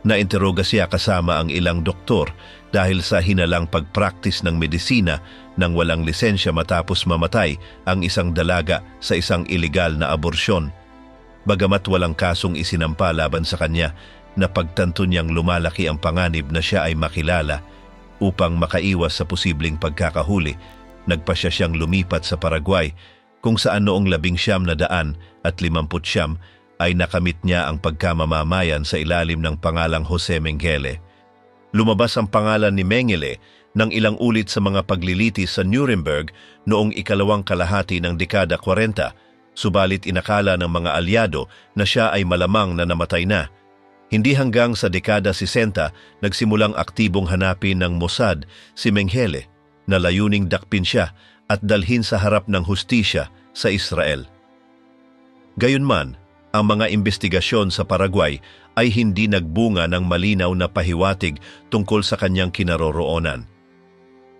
nainteroga siya kasama ang ilang doktor dahil sa hinalang pagpraktis ng medisina nang walang lisensya matapos mamatay ang isang dalaga sa isang ilegal na aborsyon. Bagamat walang kasong isinampa laban sa kanya, napagtanto niyang lumalaki ang panganib na siya ay makilala. Upang makaiwas sa posibleng pagkakahuli, nagpasya siyang lumipat sa Paraguay, kung saan noong 1959 ay nakamit niya ang pagkamamamayan sa ilalim ng pangalang Jose Mengele. Lumabas ang pangalan ni Mengele ng ilang ulit sa mga paglilitis sa Nuremberg noong ikalawang kalahati ng dekada 40, subalit inakala ng mga alyado na siya ay malamang na namatay na. Hindi hanggang sa dekada 60 nagsimulang aktibong hanapin ng Mossad si Mengele na layuning dakpin siya at dalhin sa harap ng hustisya sa Israel. Gayunman, ang mga investigasyon sa Paraguay ay hindi nagbunga ng malinaw na pahiwatig tungkol sa kanyang kinaroroonan.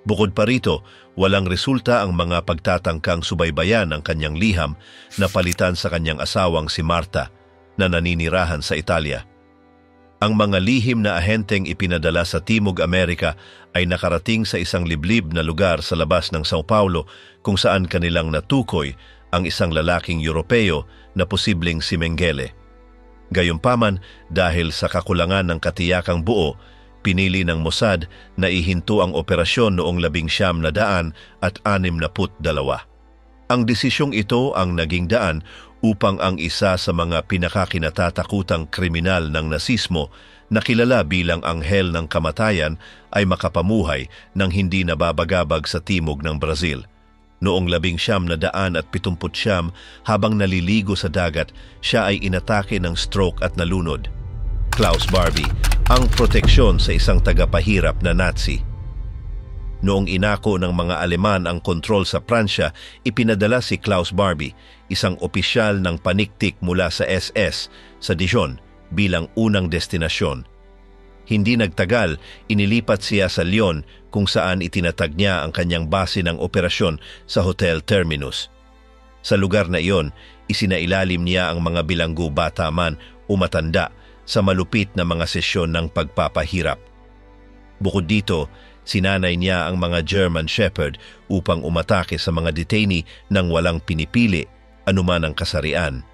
Bukod pa rito, walang resulta ang mga pagtatangkang subaybayan ang kanyang liham na palitan sa kanyang asawang si Marta na naninirahan sa Italia. Ang mga lihim na ahenteng ipinadala sa Timog Amerika ay nakarating sa isang liblib na lugar sa labas ng Sao Paulo kung saan kanilang natukoy ang isang lalaking Europeo na posibleng si Mengele. Gayunpaman, dahil sa kakulangan ng katiyakang buo, pinili ng Mossad na ihinto ang operasyon noong 1962. Ang desisyong ito ang naging daan upang ang isa sa mga pinakakinatatakutang kriminal ng nasismo na kilala bilang Anghel ng Kamatayan ay makapamuhay ng hindi nababagabag sa timog ng Brazil. Noong 1979, habang naliligo sa dagat, siya ay inatake ng stroke at nalunod. Klaus Barbie, ang proteksyon sa isang tagapahirap na Nazi. Noong inako ng mga Aleman ang kontrol sa Pransya, ipinadala si Klaus Barbie, isang opisyal ng paniktik mula sa SS sa Dijon bilang unang destinasyon. Hindi nagtagal, inilipat siya sa Lyon kung saan itinatag niya ang kanyang base ng operasyon sa Hotel Terminus. Sa lugar na iyon, isinailalim niya ang mga bilanggo bata man o matanda sa malupit na mga sesyon ng pagpapahirap. Bukod dito, sinanay niya ang mga German Shepherd upang umatake sa mga detainee nang walang pinipili anuman ang kasarian.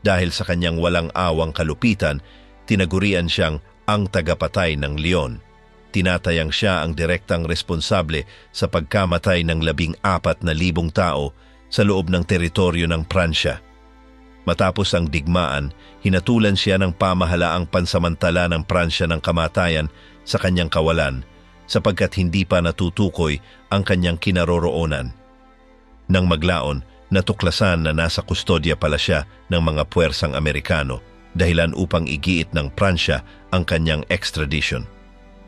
Dahil sa kanyang walang awang kalupitan, tinagurian siyang ang tagapatay ng Lyon. Tinatayang siya ang direktang responsable sa pagkamatay ng 14,000 tao sa loob ng teritoryo ng Pransya. Matapos ang digmaan, hinatulan siya ng pamahalaang pansamantala ng Pransya ng kamatayan sa kanyang kawalan sapagkat hindi pa natutukoy ang kanyang kinaroroonan. Nang maglaon, natuklasan na nasa kustodya pala siya ng mga puwersang Amerikano dahilan upang igiit ng Pransya ang kanyang extradition.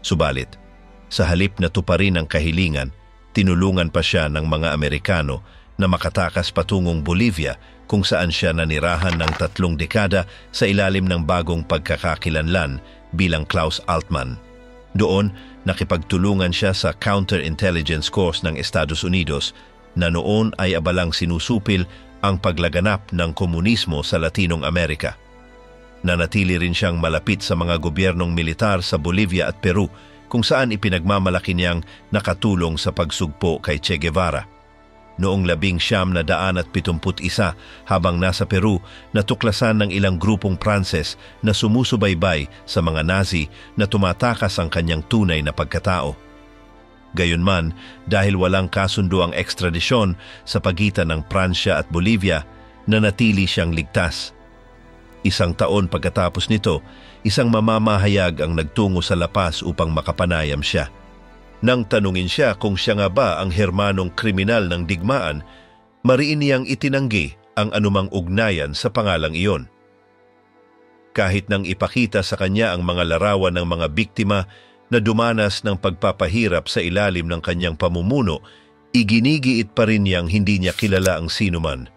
Subalit, sa halip na tuparin ang kahilingan, tinulungan pa siya ng mga Amerikano na makatakas patungong Bolivia kung saan siya nanirahan ng 3 dekada sa ilalim ng bagong pagkakakilanlan bilang Klaus Altman. Doon, nakipagtulungan siya sa Counterintelligence Course ng Estados Unidos na noon ay abalang sinusupil ang paglaganap ng komunismo sa Latinong Amerika. Nanatili rin siyang malapit sa mga gobyernong militar sa Bolivia at Peru kung saan ipinagmamalaki niyang nakatulong sa pagsugpo kay Che Guevara. Noong 1971 habang nasa Peru, natuklasan ng ilang grupong Pranses na sumusubaybay sa mga Nazi na tumatakas ang kanyang tunay na pagkatao. Gayunman, dahil walang kasundo ang ekstradisyon sa pagitan ng Pransya at Bolivia, nanatili siyang ligtas. 1 taon pagkatapos nito, isang mamamahayag ang nagtungo sa La Paz upang makapanayam siya. Nang tanungin siya kung siya nga ba ang hermanong kriminal ng digmaan, mariin niyang itinanggi ang anumang ugnayan sa pangalang iyon. Kahit nang ipakita sa kanya ang mga larawan ng mga biktima na dumanas ng pagpapahirap sa ilalim ng kanyang pamumuno, iginigiit pa rin niyang hindi niya kilala ang sinuman.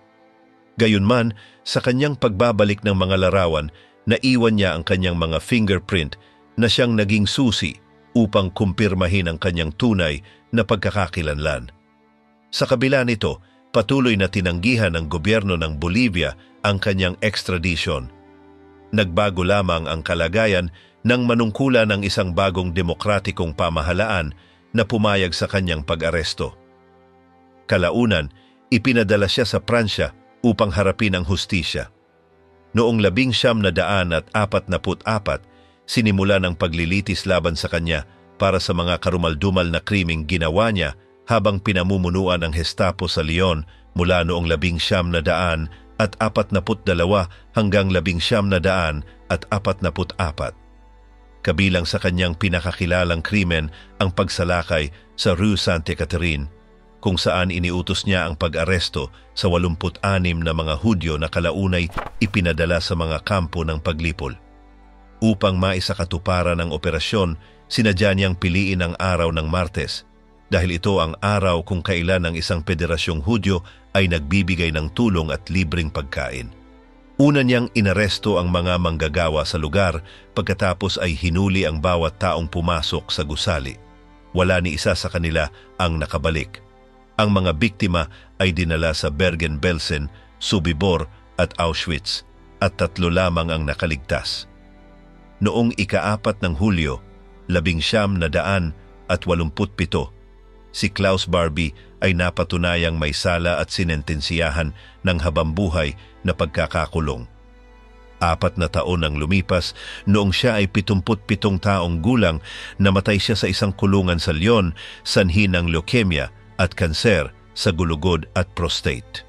Gayunman, sa kanyang pagbabalik ng mga larawan, naiwan niya ang kanyang mga fingerprint na siyang naging susi upang kumpirmahin ang kanyang tunay na pagkakakilanlan. Sa kabila nito, patuloy na tinanggihan ng gobyerno ng Bolivia ang kanyang extradition. Nagbago lamang ang kalagayan nang manungkula ng isang bagong demokratikong pamahalaan na pumayag sa kanyang pag-aresto. Kalaunan, ipinadala siya sa Pransya upang harapin ang hustisya. Noong 1944, sinimula ng paglilitis laban sa kanya para sa mga karumaldumal na krimeng ginawa niya habang pinamumunuan ng Gestapo sa Lyon mula noong 1942 hanggang 1944. Kabilang sa kanyang pinakakilalang krimen ang pagsalakay sa Rue Sainte Catherine, kung saan iniutos niya ang pag-aresto sa 86 na mga Hudyo na kalaunay ipinadala sa mga kampo ng paglipol. Upang maisakatuparan ang operasyon, sinadya niyang piliin ang araw ng Martes dahil ito ang araw kung kailan ang isang pederasyong Hudyo ay nagbibigay ng tulong at libreng pagkain. Una niyang inaresto ang mga manggagawa sa lugar pagkatapos ay hinuli ang bawat taong pumasok sa gusali. Wala ni isa sa kanila ang nakabalik. Ang mga biktima ay dinala sa Bergen-Belsen, Sobibor at Auschwitz at 3 lamang ang nakaligtas. Noong ika-4 ng Hulyo, 1987, si Klaus Barbie ay napatunayang may sala at sinentensiyahan ng habambuhay na pagkakakulong. 4 na taon ang lumipas noong siya ay 77 taong gulang, namatay siya sa isang kulungan sa Lyon, sanhi ng leukemia at kanser sa gulugod at prostate.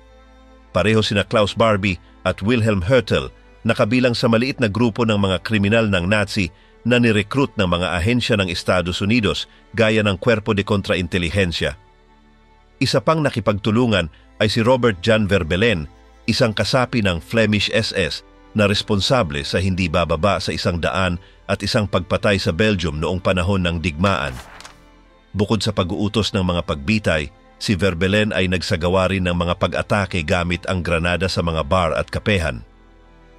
Pareho sina Klaus Barbie at Wilhelm Hertel na kabilang sa maliit na grupo ng mga kriminal ng Nazi na nirecruit ng mga ahensya ng Estados Unidos gaya ng Cuerpo de Contrainteligencia. Isa pang nakipagtulungan ay si Robert Jan Verbelen, isang kasapi ng Flemish SS na responsable sa hindi bababa sa 100 at isang pagpatay sa Belgium noong panahon ng digmaan. Bukod sa pag-uutos ng mga pagbitay, si Verbelen ay nagsagawa rin ng mga pag-atake gamit ang granada sa mga bar at kapehan.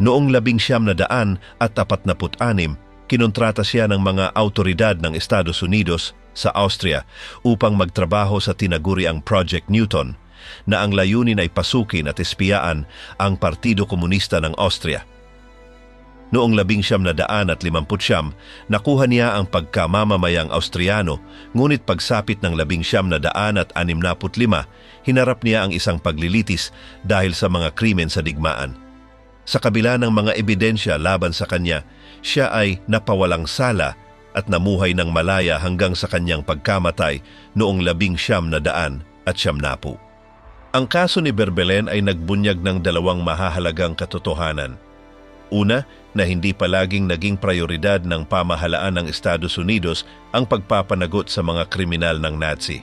Noong 1946, kinontrata siya ng mga autoridad ng Estados Unidos sa Austria upang magtrabaho sa tinaguriang Project Newton, na ang layunin ay pasukin at espiyaan ang Partido Komunista ng Austria. Noong 1959, nakuha niya ang pagkamamamayang Austriano, ngunit pagsapit ng 1965, hinarap niya ang isang paglilitis dahil sa mga krimen sa digmaan. Sa kabila ng mga ebidensya laban sa kanya, siya ay napawalang sala at namuhay ng malaya hanggang sa kanyang pagkamatay noong 1990. Ang kaso ni Verbelen ay nagbunyag ng dalawang mahahalagang katotohanan. Una, na hindi palaging naging prioridad ng pamahalaan ng Estados Unidos ang pagpapanagot sa mga kriminal ng Nazi.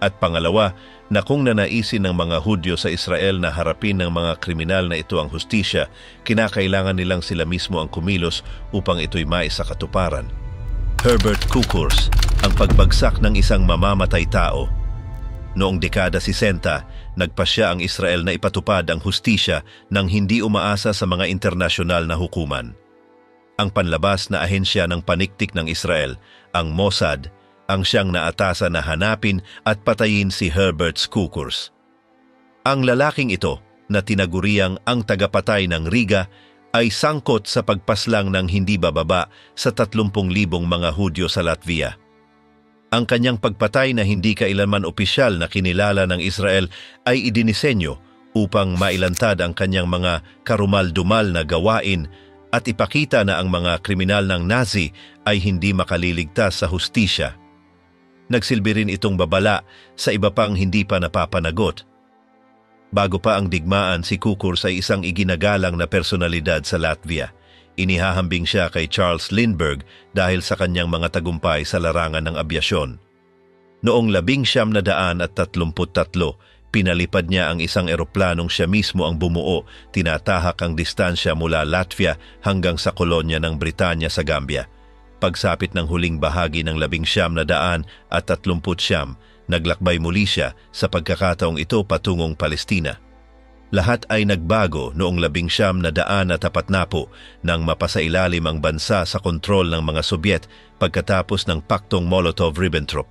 At pangalawa, na kung nanaisin ng mga Hudyo sa Israel na harapin ng mga kriminal na ito ang hustisya, kinakailangan nilang sila mismo ang kumilos upang ito'y maisakatuparan. Herbert Cookurs, ang pagbagsak ng isang mamamatay tao. Noong dekada 60, nagpasya ang Israel na ipatupad ang hustisya nang hindi umaasa sa mga internasyonal na hukuman. Ang panlabas na ahensya ng paniktik ng Israel, ang Mossad, ang siyang naatasan na hanapin at patayin si Herbert Cookurs. Ang lalaking ito, na tinaguriang ang tagapatay ng Riga, ay sangkot sa pagpaslang ng hindi bababa sa 30,000 mga Hudyo sa Latvia. Ang kanyang pagpatay na hindi kailanman opisyal na kinilala ng Israel ay idinisenyo upang mailantad ang kanyang mga karumal-dumal na gawain at ipakita na ang mga kriminal ng Nazi ay hindi makaliligtas sa hustisya. Nagsilbi rin itong babala sa iba pang hindi pa napapanagot. Bago pa ang digmaan, si Cookurs ay isang iginagalang na personalidad sa Latvia. Inihahambing siya kay Charles Lindbergh dahil sa kanyang mga tagumpay sa larangan ng abyasyon. Noong 1933, pinalipad niya ang isang eroplanong siya mismo ang bumuo, tinatahak ang distansya mula Latvia hanggang sa kolonya ng Britanya sa Gambia. Pagsapit ng huling bahagi ng 1939, naglakbay muli siya sa pagkakataong ito patungong Palestina. Lahat ay nagbago noong 1970 nang mapasailalim ang bansa sa kontrol ng mga Sobyet pagkatapos ng Paktong Molotov-Ribbentrop.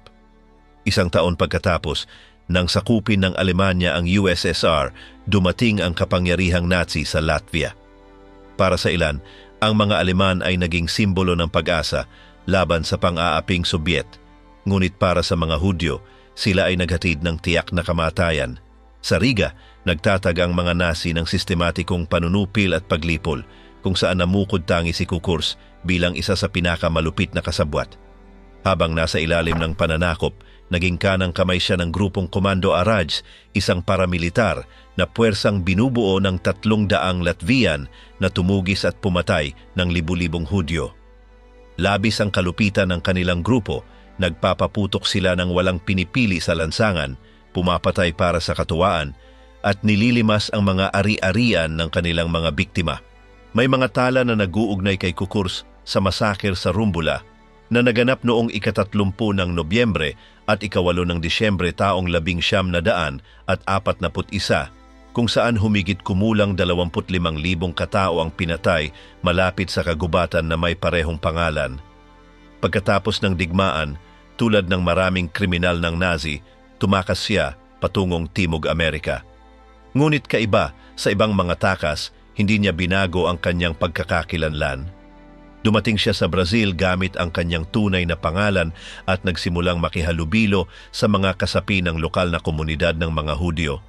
Isang taon pagkatapos, nang sakupin ng Alemanya ang USSR, dumating ang kapangyarihang Nazi sa Latvia. Para sa ilan, ang mga Aleman ay naging simbolo ng pag-asa laban sa pang-aaping Sobyet. Ngunit para sa mga Hudyo, sila ay naghatid ng tiyak na kamatayan. Sa Riga, nagtatag ang mga Nazi ng sistematikong panunupil at paglipol, kung saan namukod tangi si Cookurs bilang isa sa pinakamalupit na kasabwat. Habang nasa ilalim ng pananakop, naging kanang kamay siya ng grupong Komando Araj, isang paramilitar na puwersang binubuo ng 300 Latvian na tumugis at pumatay ng libu-libong Hudyo. Labis ang kalupitan ng kanilang grupo, nagpapaputok sila ng walang pinipili sa lansangan, pumapatay para sa katuwaan, at nililimas ang mga ari-arian ng kanilang mga biktima. May mga tala na nag-uugnay kay Cookurs sa masakir sa Rumbula na naganap noong ika-30 ng Nobyembre at ika-8 ng Disyembre taong 1941, kung saan humigit kumulang 25,000 katao ang pinatay malapit sa kagubatan na may parehong pangalan. Pagkatapos ng digmaan, tulad ng maraming kriminal ng Nazi, tumakas siya patungong Timog Amerika. Ngunit kaiba sa ibang mga takas, hindi niya binago ang kanyang pagkakakilanlan. Dumating siya sa Brazil gamit ang kanyang tunay na pangalan at nagsimulang makihalubilo sa mga kasapi ng lokal na komunidad ng mga Hudyo.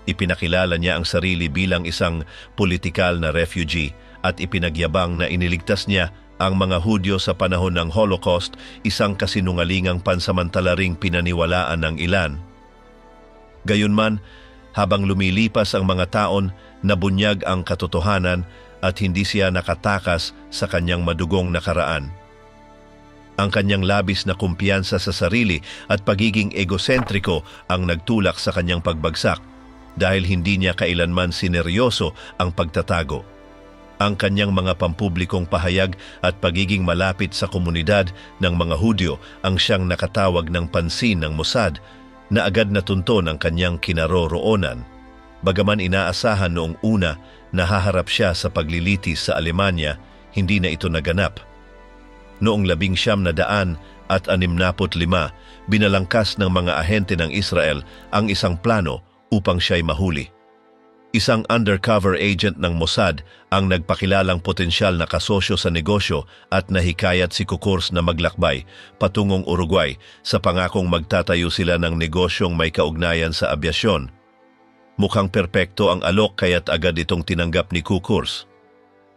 Ipinakilala niya ang sarili bilang isang politikal na refugee at ipinagyabang na iniligtas niya ang mga Hudyo sa panahon ng Holocaust, isang kasinungalingang pansamantala ring pinaniwalaan ng ilan. Gayunman, habang lumilipas ang mga taon, nabunyag ang katotohanan at hindi siya nakatakas sa kanyang madugong nakaraan. Ang kanyang labis na kumpiyansa sa sarili at pagiging egosentriko ang nagtulak sa kanyang pagbagsak dahil hindi niya kailanman sineryoso ang pagtatago. Ang kanyang mga pampublikong pahayag at pagiging malapit sa komunidad ng mga Hudyo ang siyang nakatawag ng pansin ng Mossad na agad natunton ang kanyang kinaroroonan. Bagaman inaasahan noong una na haharap siya sa paglilitis sa Alemanya, hindi na ito naganap. Noong 1965, binalangkas ng mga ahente ng Israel ang isang plano upang siya'y mahuli. Isang undercover agent ng Mossad ang nagpakilalang potensyal na kasosyo sa negosyo at nahikayat si Kukurs na maglakbay patungong Uruguay sa pangakong magtatayo sila ng negosyong may kaugnayan sa abyasyon. Mukhang perpekto ang alok kaya't agad itong tinanggap ni Kukurs.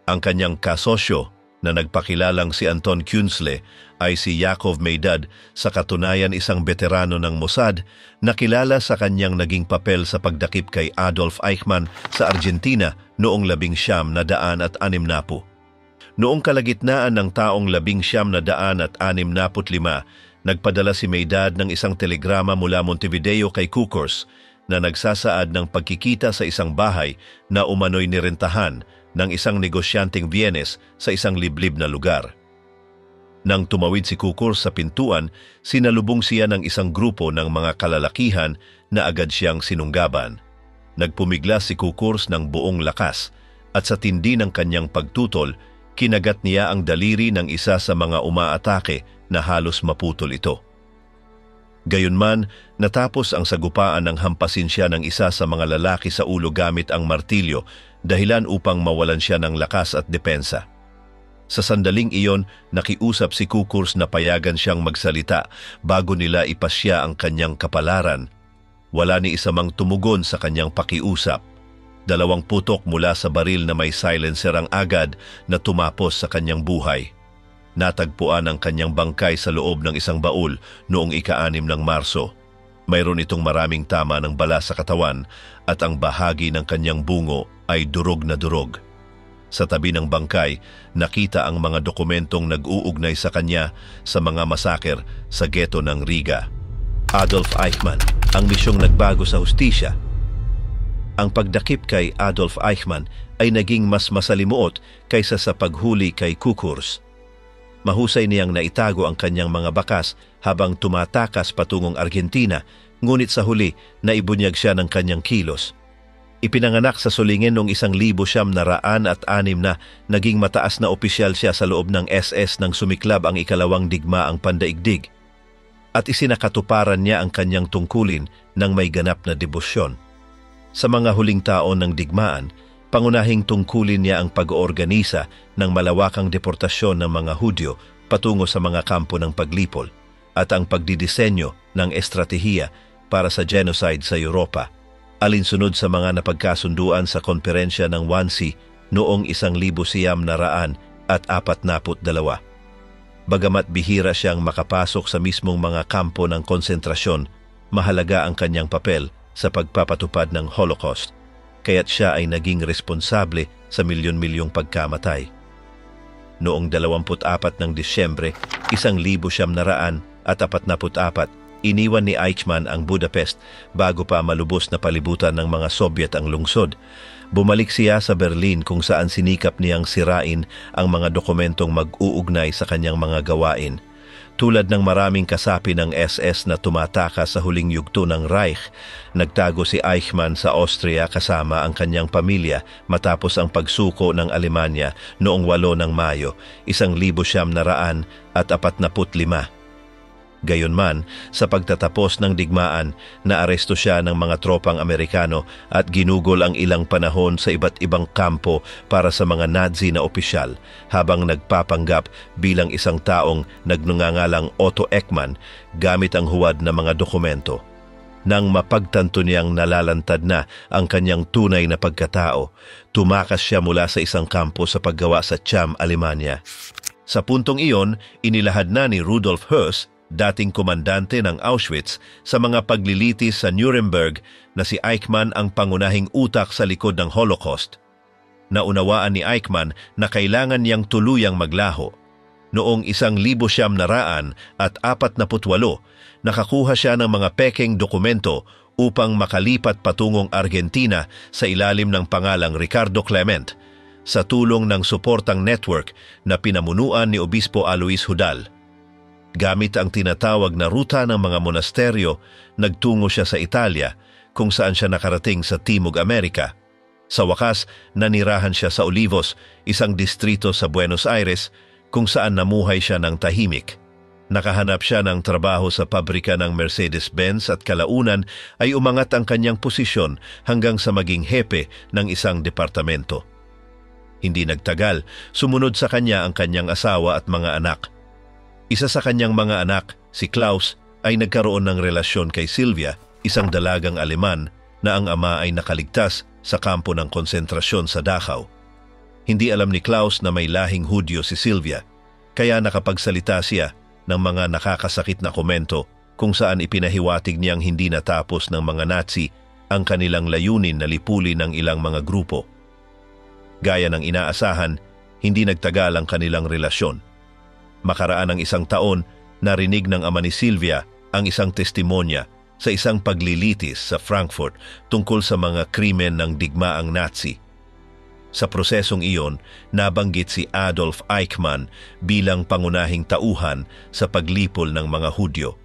Ang kanyang kasosyo na nagpakilalang si Anton Künzle ay si Yakov Meidad, sa katunayan isang veterano ng Mossad na kilala sa kanyang naging papel sa pagdakip kay Adolf Eichmann sa Argentina noong 1960. Noong kalagitnaan ng taong 1965, nagpadala si Meidad ng isang telegrama mula Montevideo kay Kukurs na nagsasaad ng pagkikita sa isang bahay na umano'y nirentahan ng isang negosyanteng Vienes sa isang liblib na lugar. Nang tumawid si Kukurs sa pintuan, sinalubong siya ng isang grupo ng mga kalalakihan na agad siyang sinunggaban. Nagpumiglas si Kukurs ng buong lakas at sa tindi ng kanyang pagtutol, kinagat niya ang daliri ng isa sa mga umaatake na halos maputol ito. Gayunman, natapos ang sagupaan ng hampasin siya ng isa sa mga lalaki sa ulo gamit ang martilyo, dahilan upang mawalan siya ng lakas at depensa. Sa sandaling iyon, nakiusap si Kukurs na payagan siyang magsalita bago nila ipasya ang kanyang kapalaran. Wala ni isa mang tumugon sa kanyang pakiusap. 2 putok mula sa baril na may silencer ang agad na tumapos sa kanyang buhay. Natagpuan ang kanyang bangkay sa loob ng isang baul noong ika-6 ng Marso. Mayroon itong maraming tama ng bala sa katawan at ang bahagi ng kanyang bungo ay durog na durog. Sa tabi ng bangkay, nakita ang mga dokumentong nag-uugnay sa kanya sa mga masaker sa ghetto ng Riga. Adolf Eichmann, ang misyong nagbago sa hustisya. Ang pagdakip kay Adolf Eichmann ay naging mas masalimuot kaysa sa paghuli kay Kukurs. Mahusay niyang naitago ang kanyang mga bakas habang tumatakas patungong Argentina, ngunit sa huli naibunyag siya ng kanyang kilos. Ipinanganak sa Solingen noong 1906 na naging mataas na opisyal siya sa loob ng SS nang sumiklab ang ikalawang digmaang pandaigdig. At isinakatuparan niya ang kanyang tungkulin ng may ganap na debosyon. Sa mga huling taon ng digmaan, pangunahing tungkulin niya ang pag-oorganisa ng malawakang deportasyon ng mga Hudyo patungo sa mga kampo ng paglipol at ang pagdidisenyo ng estratehiya para sa genocide sa Europa, alinsunod sa mga napagkasunduan sa konferensya ng Wannsee noong 1942. Bagamat bihira siyang makapasok sa mismong mga kampo ng konsentrasyon, mahalaga ang kanyang papel sa pagpapatupad ng Holocaust, kaya't siya ay naging responsable sa milyon-milyong pagkamatay. Noong 24 ng Disyembre, 1944, iniwan ni Eichmann ang Budapest bago pa malubos na palibutan ng mga Sobyet ang lungsod. Bumalik siya sa Berlin kung saan sinikap niyang sirain ang mga dokumentong mag-uugnay sa kanyang mga gawain. Tulad ng maraming kasapi ng SS na tumatakas sa huling yugto ng Reich, nagtago si Eichmann sa Austria kasama ang kanyang pamilya matapos ang pagsuko ng Alemanya noong 8 ng Mayo, 1945. Gayunman, sa pagtatapos ng digmaan, naaresto siya ng mga tropang Amerikano at ginugol ang ilang panahon sa iba't ibang kampo para sa mga Nazi na opisyal, habang nagpapanggap bilang isang taong nagngangalang Otto Eckmann gamit ang huwad na mga dokumento. Nang mapagtanto niyang nalalantad na ang kanyang tunay na pagkatao, tumakas siya mula sa isang kampo sa paggawa sa Cham, Alemanya. Sa puntong iyon, inilahad na ni Rudolf Höss, dating komandante ng Auschwitz, sa mga paglilitis sa Nuremberg na si Eichmann ang pangunahing utak sa likod ng Holocaust. Naunawaan ni Eichmann na kailangan niyang tuluyang maglaho. Noong 1948, nakakuha siya ng mga pekeng dokumento upang makalipat patungong Argentina sa ilalim ng pangalang Ricardo Clement. sa tulong ng suportang network na pinamunuan ni Obispo Alois Hudal. Gamit ang tinatawag na ruta ng mga monasteryo, nagtungo siya sa Italia kung saan siya nakarating sa Timog Amerika. Sa wakas, nanirahan siya sa Olivos, isang distrito sa Buenos Aires, kung saan namuhay siya ng tahimik. Nakahanap siya ng trabaho sa pabrika ng Mercedes-Benz at kalaunan ay umangat ang kanyang posisyon hanggang sa maging hepe ng isang departamento. Hindi nagtagal, sumunod sa kanya ang kanyang asawa at mga anak. Isa sa kanyang mga anak, si Klaus, ay nagkaroon ng relasyon kay Sylvia, isang dalagang Aleman na ang ama ay nakaligtas sa kampo ng konsentrasyon sa Dachau. Hindi alam ni Klaus na may lahing Hudyo si Sylvia, kaya nakapagsalita siya ng mga nakakasakit na komento kung saan ipinahiwatig niyang hindi natapos ng mga Nazi ang kanilang layunin na lipulin ng ilang mga grupo. Gaya ng inaasahan, hindi nagtagal ang kanilang relasyon. Makaraan ng isang taon, narinig ng ama ni Sylvia ang isang testimonya sa isang paglilitis sa Frankfurt tungkol sa mga krimen ng digmaang Nazi. Sa prosesong iyon, nabanggit si Adolf Eichmann bilang pangunahing tauhan sa paglipol ng mga Hudyo.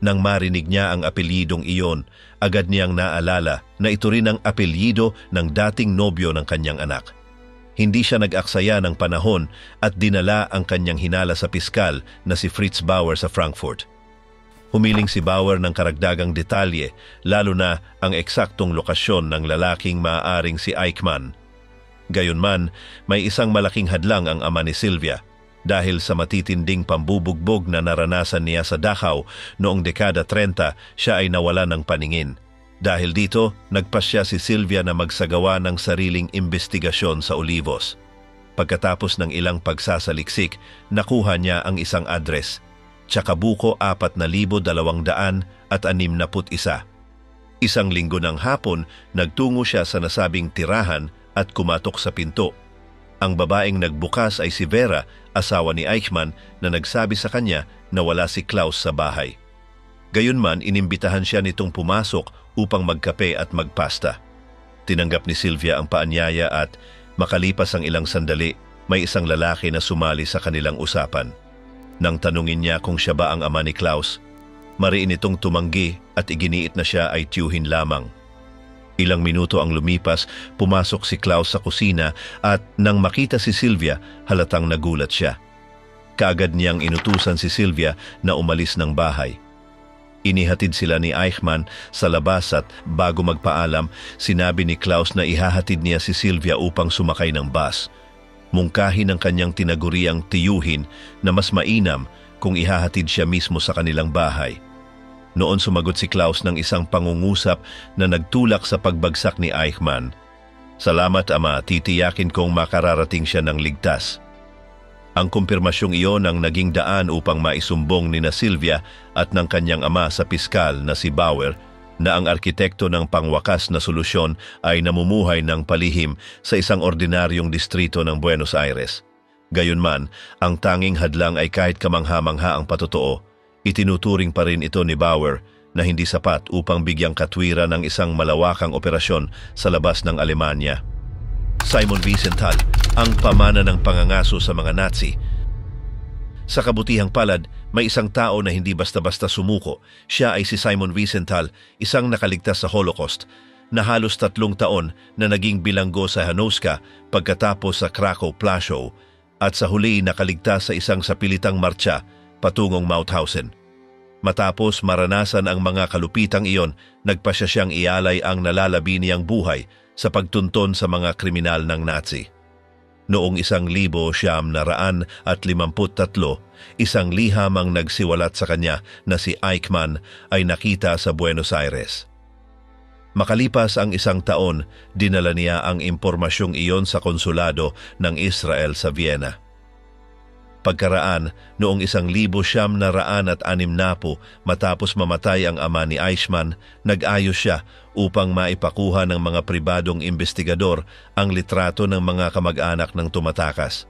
Nang marinig niya ang apelyidong iyon, agad niyang naalala na ito rin ang apelyido ng dating nobyo ng kanyang anak. Hindi siya nag-aksaya ng panahon at dinala ang kanyang hinala sa piskal na si Fritz Bauer sa Frankfurt. Humiling si Bauer ng karagdagang detalye, lalo na ang eksaktong lokasyon ng lalaking maaaring si Eichmann. Gayunman, may isang malaking hadlang ang ama ni Sylvia dahil sa matitinding pambubugbog na naranasan niya sa Dachau noong dekada 30, siya ay nawala ng paningin. Dahil dito, nagpasya si Sylvia na magsagawa ng sariling imbestigasyon sa Olivos. Pagkatapos ng ilang pagsasaliksik, nakuha niya ang isang address, Chacabuco 4,261. Isang linggo ng hapon, nagtungo siya sa nasabing tirahan at kumatok sa pinto. Ang babaeng nagbukas ay si Vera, asawa ni Eichmann, na nagsabi sa kanya na wala si Klaus sa bahay. Gayunman, inimbitahan siya nitong pumasok upang magkape at magpasta. Tinanggap ni Sylvia ang paanyaya at makalipas ang ilang sandali, may isang lalaki na sumali sa kanilang usapan. Nang tanungin niya kung siya ba ang ama ni Klaus, mariin itong tumanggi at iginiit na siya ay tiyuhin lamang. Ilang minuto ang lumipas, pumasok si Klaus sa kusina at nang makita si Sylvia, halatang nagulat siya. Kaagad niyang inutusan si Sylvia na umalis ng bahay. Inihatid sila ni Eichmann sa labas at bago magpaalam, sinabi ni Klaus na ihahatid niya si Sylvia upang sumakay ng bus. Mungkahin ng kanyang tinaguriang tiyuhin na mas mainam kung ihahatid siya mismo sa kanilang bahay. Noon sumagot si Klaus ng isang pangungusap na nagtulak sa pagbagsak ni Eichmann. Salamat ama, titiyakin kong makararating siya ng ligtas. Ang kumpirmasyong iyon ang naging daan upang maisumbong ni na Sylvia at ng kanyang ama sa piskal na si Bauer na ang arkitekto ng pangwakas na solusyon ay namumuhay ng palihim sa isang ordinaryong distrito ng Buenos Aires. Gayunman, ang tanging hadlang ay kahit kamangha-mangha ang patotoo, itinuturing pa rin ito ni Bauer na hindi sapat upang bigyang katwiran ng isang malawakang operasyon sa labas ng Alemanya. Simon Wiesenthal, ang pamana ng pangangaso sa mga Nazi. Sa kabutihang palad, may isang tao na hindi basta-basta sumuko. Siya ay si Simon Wiesenthal, isang nakaligtas sa Holocaust, na halos 3 taon na naging bilanggo sa Hanuska pagkatapos sa Krakow Plaszow at sa huli nakaligtas sa isang sapilitang martsa patungong Mauthausen. Matapos maranasan ang mga kalupitang iyon, nagpasya siyang ialay ang nalalabi niyang buhay sa pagtunton sa mga kriminal ng Nazi. Noong 1953, isang liham ang nagsiwalat sa kanya na si Eichmann ay nakita sa Buenos Aires. Makalipas ang 1 taon, dinala niya ang impormasyong iyon sa konsulado ng Israel sa Vienna. Pagkaraan, noong 1960 matapos mamatay ang ama ni Eichmann, nag-ayos siya upang maipakuha ng mga pribadong investigador ang litrato ng mga kamag-anak ng tumatakas.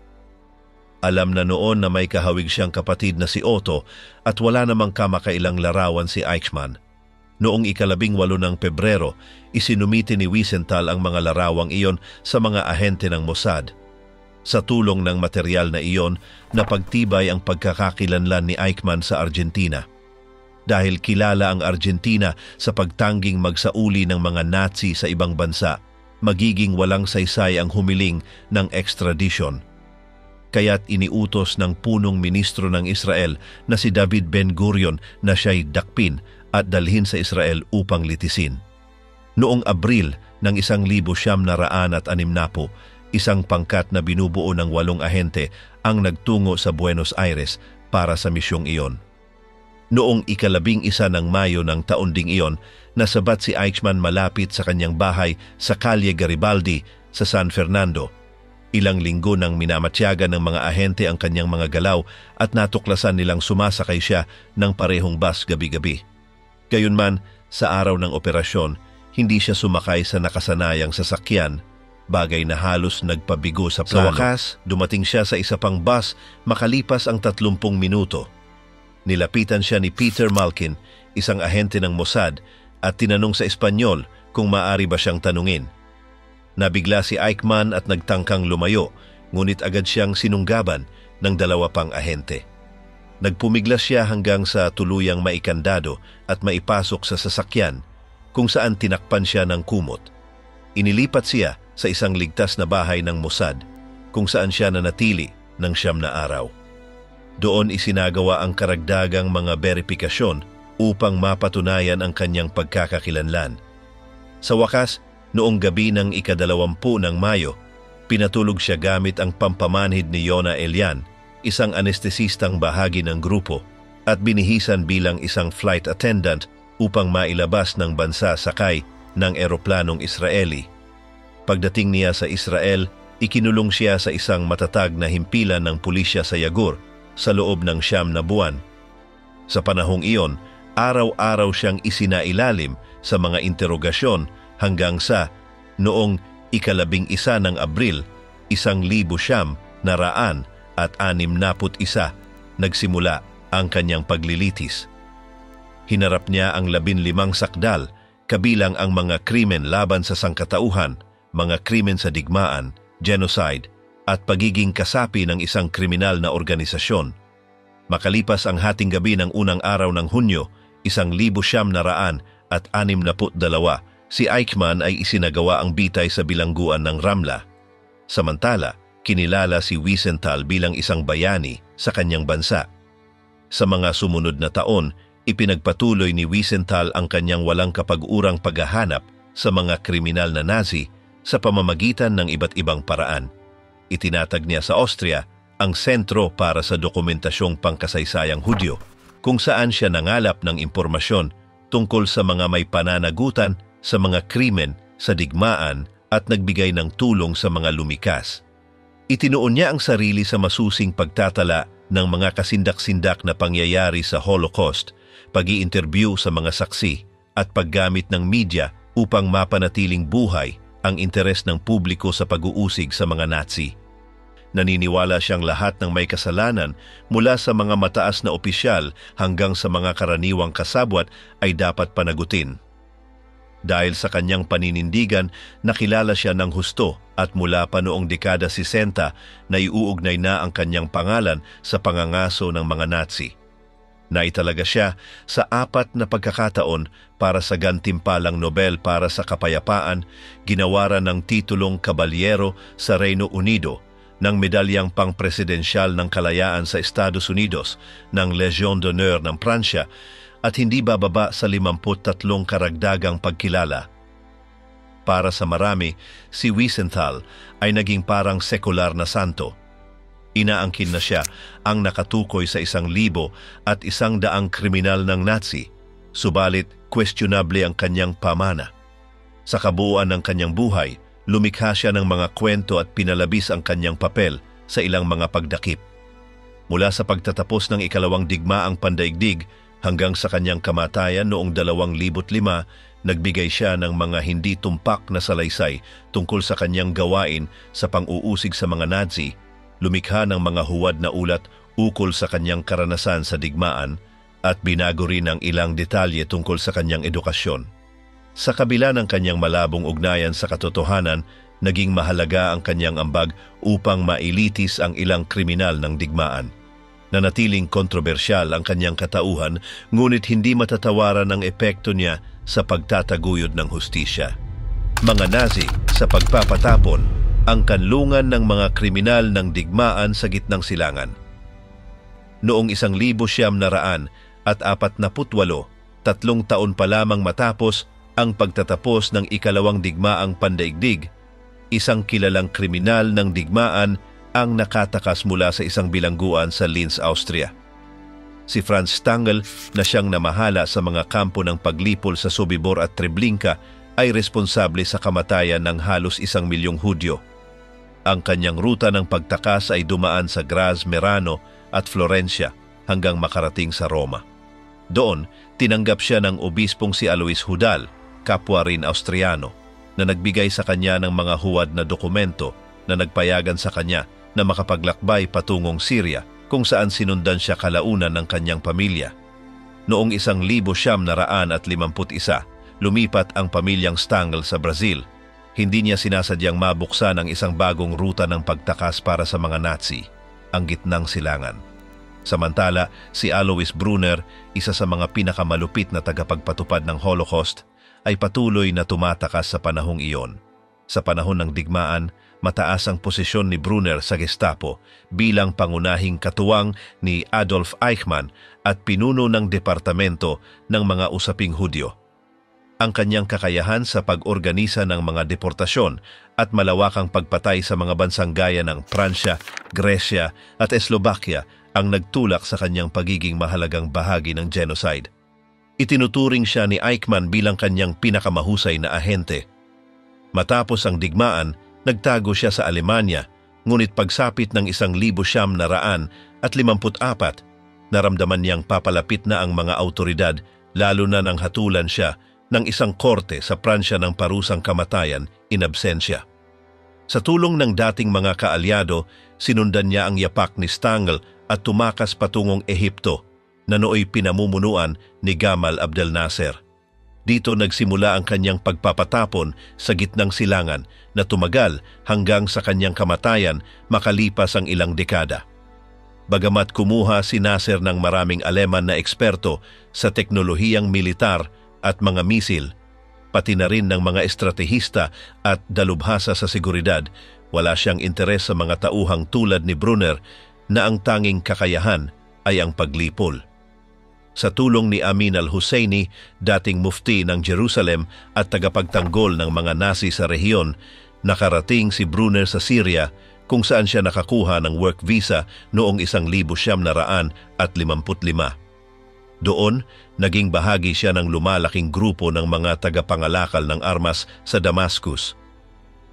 Alam na noon na may kahawig siyang kapatid na si Otto at wala namang kamakailang larawan si Eichmann. Noong 18 ng Pebrero, isinumiti ni Wiesenthal ang mga larawang iyon sa mga ahente ng Mossad. Sa tulong ng material na iyon, napagtibay ang pagkakakilanlan ni Eichmann sa Argentina. Dahil kilala ang Argentina sa pagtangging magsauli ng mga Nazi sa ibang bansa, magiging walang saysay ang humiling ng extradition. Kaya't iniutos ng punong ministro ng Israel na si David Ben-Gurion na siya'y dakpin at dalhin sa Israel upang litisin. Noong Abril ng 1960, isang pangkat na binubuo ng 8 ahente ang nagtungo sa Buenos Aires para sa misyong iyon. Noong 11 ng Mayo ng taon ding iyon, nasabat si Eichmann malapit sa kanyang bahay sa Calle Garibaldi sa San Fernando. Ilang linggo nang minamatyagan ng mga ahente ang kanyang mga galaw at natuklasan nilang sumasakay siya ng parehong bus gabi-gabi. Gayunman, sa araw ng operasyon, hindi siya sumakay sa nakasanayang sasakyan, bagay na halos nagpabigo sa plano. Sa wakas, dumating siya sa isa pang bus makalipas ang 30 minuto. Nilapitan siya ni Peter Malkin, isang ahente ng Mossad, at tinanong sa Espanyol kung maaari ba siyang tanungin. Nabigla si Eichmann at nagtangkang lumayo, ngunit agad siyang sinunggaban ng 2 pang ahente. Nagpumiglas siya hanggang sa tuluyang maikandado at maipasok sa sasakyan, kung saan tinakpan siya ng kumot. Inilipat siya sa isang ligtas na bahay ng Mossad, kung saan siya nanatili ng 9 na araw. Doon isinagawa ang karagdagang mga beripikasyon upang mapatunayan ang kanyang pagkakakilanlan. Sa wakas, noong gabi ng 20 ng Mayo, pinatulog siya gamit ang pampamanhid ni Yona Elian, isang anestesistang bahagi ng grupo, at binihisan bilang isang flight attendant upang mailabas ng bansa sakay ng eroplanong Israeli. Pagdating niya sa Israel, ikinulong siya sa isang matatag na himpilan ng pulisya sa Yagur sa loob ng 9 na buwan. Sa panahong iyon, araw-araw siyang isinailalim sa mga interogasyon hanggang sa noong 11 ng Abril, 1961 nagsimula ang kanyang paglilitis. Hinarap niya ang 15 sakdal, kabilang ang mga krimen laban sa sangkatauhan, mga krimen sa digmaan, genocide, at pagiging kasapi ng isang kriminal na organisasyon. Makalipas ang hating gabi ng unang araw ng Hunyo, 1962, si Eichmann ay isinagawa ang bitay sa bilangguan ng Ramla. Samantala, kinilala si Wiesenthal bilang isang bayani sa kanyang bansa. Sa mga sumunod na taon, ipinagpatuloy ni Wiesenthal ang kanyang walang kapag-urang paghahanap sa mga kriminal na Nazi sa pamamagitan ng iba't ibang paraan. Itinatag niya sa Austria ang Sentro para sa Dokumentasyong Pangkasaysayang Hudyo, kung saan siya nangalap ng impormasyon tungkol sa mga may pananagutan sa mga krimen sa digmaan at nagbigay ng tulong sa mga lumikas. Itinuon niya ang sarili sa masusing pagtatala ng mga kasindak-sindak na pangyayari sa Holocaust, pag-i-interview sa mga saksi, at paggamit ng media upang mapanatiling buhay ang interes ng publiko sa pag-uusig sa mga Nazi. Naniniwala siyang lahat ng may kasalanan mula sa mga mataas na opisyal hanggang sa mga karaniwang kasabwat ay dapat panagutin. Dahil sa kanyang paninindigan, nakilala siya ng husto at mula pa noong dekada 60 na iuugnay na ang kanyang pangalan sa pangangaso ng mga Nazi. Naitalaga siya sa 4 na pagkakataon para sa gantimpalang Nobel para sa Kapayapaan, ginawaran ng titulong Kabalyero sa Reino Unido, ng medalyang pangpresidensyal ng kalayaan sa Estados Unidos, ng Legion d'Honneur ng Pransya, at hindi bababa sa 53 karagdagang pagkilala. Para sa marami, si Wiesenthal ay naging parang sekular na santo. Inaangkin na siya ang nakatukoy sa 100 at 100 kriminal ng Nazi, subalit questionable ang kanyang pamana. Sa kabuuan ng kanyang buhay, lumikha siya ng mga kwento at pinalabis ang kanyang papel sa ilang mga pagdakip. Mula sa pagtatapos ng ikalawang digmaang pandaigdig hanggang sa kanyang kamatayan noong 2005, nagbigay siya ng mga hindi tumpak na salaysay tungkol sa kanyang gawain sa pang-uusig sa mga Nazi, lumikha ng mga huwad na ulat ukol sa kanyang karanasan sa digmaan, at binago rin ang ilang detalye tungkol sa kanyang edukasyon. Sa kabila ng kanyang malabong ugnayan sa katotohanan, naging mahalaga ang kanyang ambag upang mailitis ang ilang kriminal ng digmaan. Nanatiling kontrobersyal ang kanyang katauhan, ngunit hindi matatawaran ang epekto niya sa pagtataguyod ng hustisya. Mga Nazi sa pagpapatapon ang kanlungan ng mga kriminal ng digmaan sa gitnang silangan. Noong 1948, 3 taon pa lamang matapos ang pagtatapos ng ikalawang digmaang pandaigdig, isang kilalang kriminal ng digmaan ang nakatakas mula sa isang bilangguan sa Linz, Austria. Si Franz Stangl, na siyang namahala sa mga kampo ng paglipol sa Sobibor at Treblinka, ay responsable sa kamatayan ng halos 1 milyong Hudyo. Ang kanyang ruta ng pagtakas ay dumaan sa Graz, Merano at Florencia hanggang makarating sa Roma. Doon, tinanggap siya ng obispong si Alois Hudal, kapwa rin Austriano, na nagbigay sa kanya ng mga huwad na dokumento na nagpayagan sa kanya na makapaglakbay patungong Syria, kung saan sinundan siya kalaunan ng kanyang pamilya. Noong 1951, lumipat ang pamilyang Stangl sa Brazil. Hindi niya sinasadyang mabuksan ang isang bagong ruta ng pagtakas para sa mga Nazi, ang gitnang silangan. Samantala, si Alois Brunner, isa sa mga pinakamalupit na tagapagpatupad ng Holocaust, ay patuloy na tumatakas sa panahong iyon. Sa panahon ng digmaan, mataas ang posisyon ni Brunner sa Gestapo bilang pangunahing katuwang ni Adolf Eichmann at pinuno ng departamento ng mga usaping Hudyo. Ang kanyang kakayahan sa pag-organisa ng mga deportasyon at malawakang pagpatay sa mga bansang gaya ng Pransya, Gresya at Slovakia ang nagtulak sa kanyang pagiging mahalagang bahagi ng genocide. Itinuturing siya ni Eichmann bilang kanyang pinakamahusay na ahente. Matapos ang digmaan, nagtago siya sa Alemanya, ngunit pagsapit ng 1954, naramdaman niyang papalapit na ang mga autoridad, lalo na nang hatulan siya ng isang korte sa Pransya ng parusang kamatayan in absentia. Sa tulong ng dating mga kaalyado, sinundan niya ang yapak ni Stangl at tumakas patungong Ehipto, na nooy pinamumunuan ni Gamal Abdel Nasser. Dito nagsimula ang kanyang pagpapatapon sa gitnang silangan na tumagal hanggang sa kanyang kamatayan makalipas ang ilang dekada. Bagamat kumuha si Nasser ng maraming Aleman na eksperto sa teknolohiyang militar at mga misil, pati na rin ng mga estratehista at dalubhasa sa seguridad, wala siyang interes sa mga tauhang tulad ni Brunner na ang tanging kakayahan ay ang paglipol. Sa tulong ni Amin al-Husseini, dating mufti ng Jerusalem at tagapagtanggol ng mga Nazi sa rehiyon, nakarating si Brunner sa Syria kung saan siya nakakuha ng work visa noong 1955. Doon, naging bahagi siya ng lumalaking grupo ng mga tagapangalakal ng armas sa Damascus.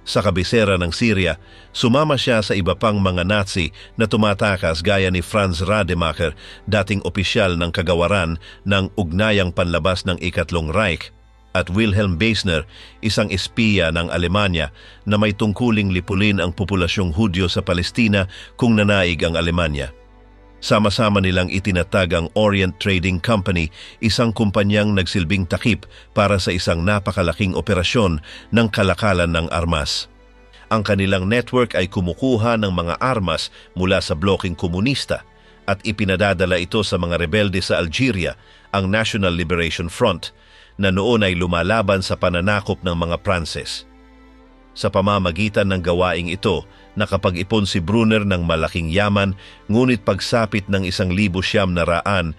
Sa kabisera ng Syria, sumama siya sa iba pang mga Nazi na tumatakas gaya ni Franz Rademacher, dating opisyal ng kagawaran ng ugnayang panlabas ng Ikatlong Reich, at Wilhelm Beisner, isang espiya ng Alemanya na may tungkuling lipulin ang populasyong Hudyo sa Palestina kung nanaig ang Alemanya. Sama-sama nilang itinatag ang Orient Trading Company, isang kumpanyang nagsilbing takip para sa isang napakalaking operasyon ng kalakalan ng armas. Ang kanilang network ay kumukuha ng mga armas mula sa bloking komunista at ipinadadala ito sa mga rebelde sa Algeria, ang National Liberation Front, na noon ay lumalaban sa pananakop ng mga Pranses. Sa pamamagitan ng gawaing ito, nakapag-ipon si Brunner ng malaking yaman, ngunit pagsapit ng 1,950,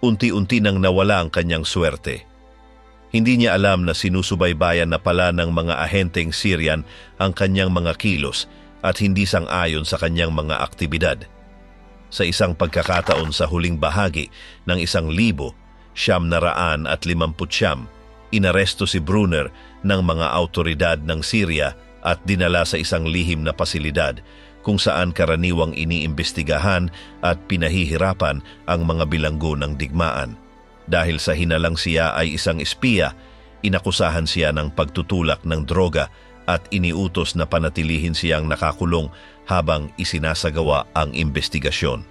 unti-unti nang nawala ang kanyang swerte. Hindi niya alam na sinusubaybayan na pala ng mga ahenteng Syrian ang kanyang mga kilos at hindi sang-ayon sa kanyang mga aktibidad. Sa isang pagkakataon sa huling bahagi ng 1950, inaresto si Brunner ng mga autoridad ng Syria at dinala sa isang lihim na pasilidad kung saan karaniwang iniimbestigahan at pinahihirapan ang mga bilanggo ng digmaan. Dahil sa hinalang siya ay isang espiya, inakusahan siya ng pagtutulak ng droga at iniutos na panatilihin siyang nakakulong habang isinasagawa ang imbestigasyon.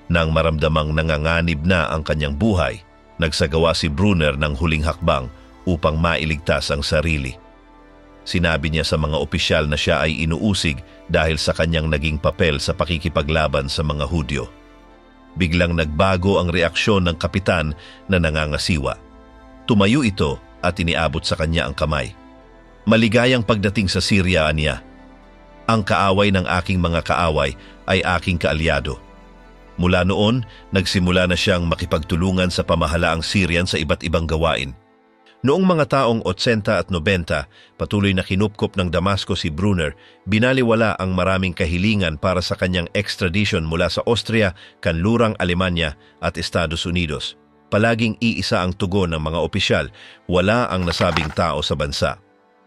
Nang maramdamang nanganganib na ang kanyang buhay, nagsagawa si Brunner ng huling hakbang upang mailigtas ang sarili. Sinabi niya sa mga opisyal na siya ay inuusig dahil sa kanyang naging papel sa pakikipaglaban sa mga Hudyo. Biglang nagbago ang reaksyon ng kapitan na nangangasiwa. Tumayo ito at iniabot sa kanya ang kamay. Maligayang pagdating sa Syria niya. Ang kaaway ng aking mga kaaway ay aking kaalyado. Mula noon, nagsimula na siyang makipagtulungan sa pamahalaang Syrian sa iba't ibang gawain. Noong mga taong 80 at 90, patuloy na kinupkop ng Damasco si Brunner, binaliwala ang maraming kahilingan para sa kanyang extradition mula sa Austria, kanlurang Alemanya at Estados Unidos. Palaging iisa ang tugon ng mga opisyal, wala ang nasabing tao sa bansa.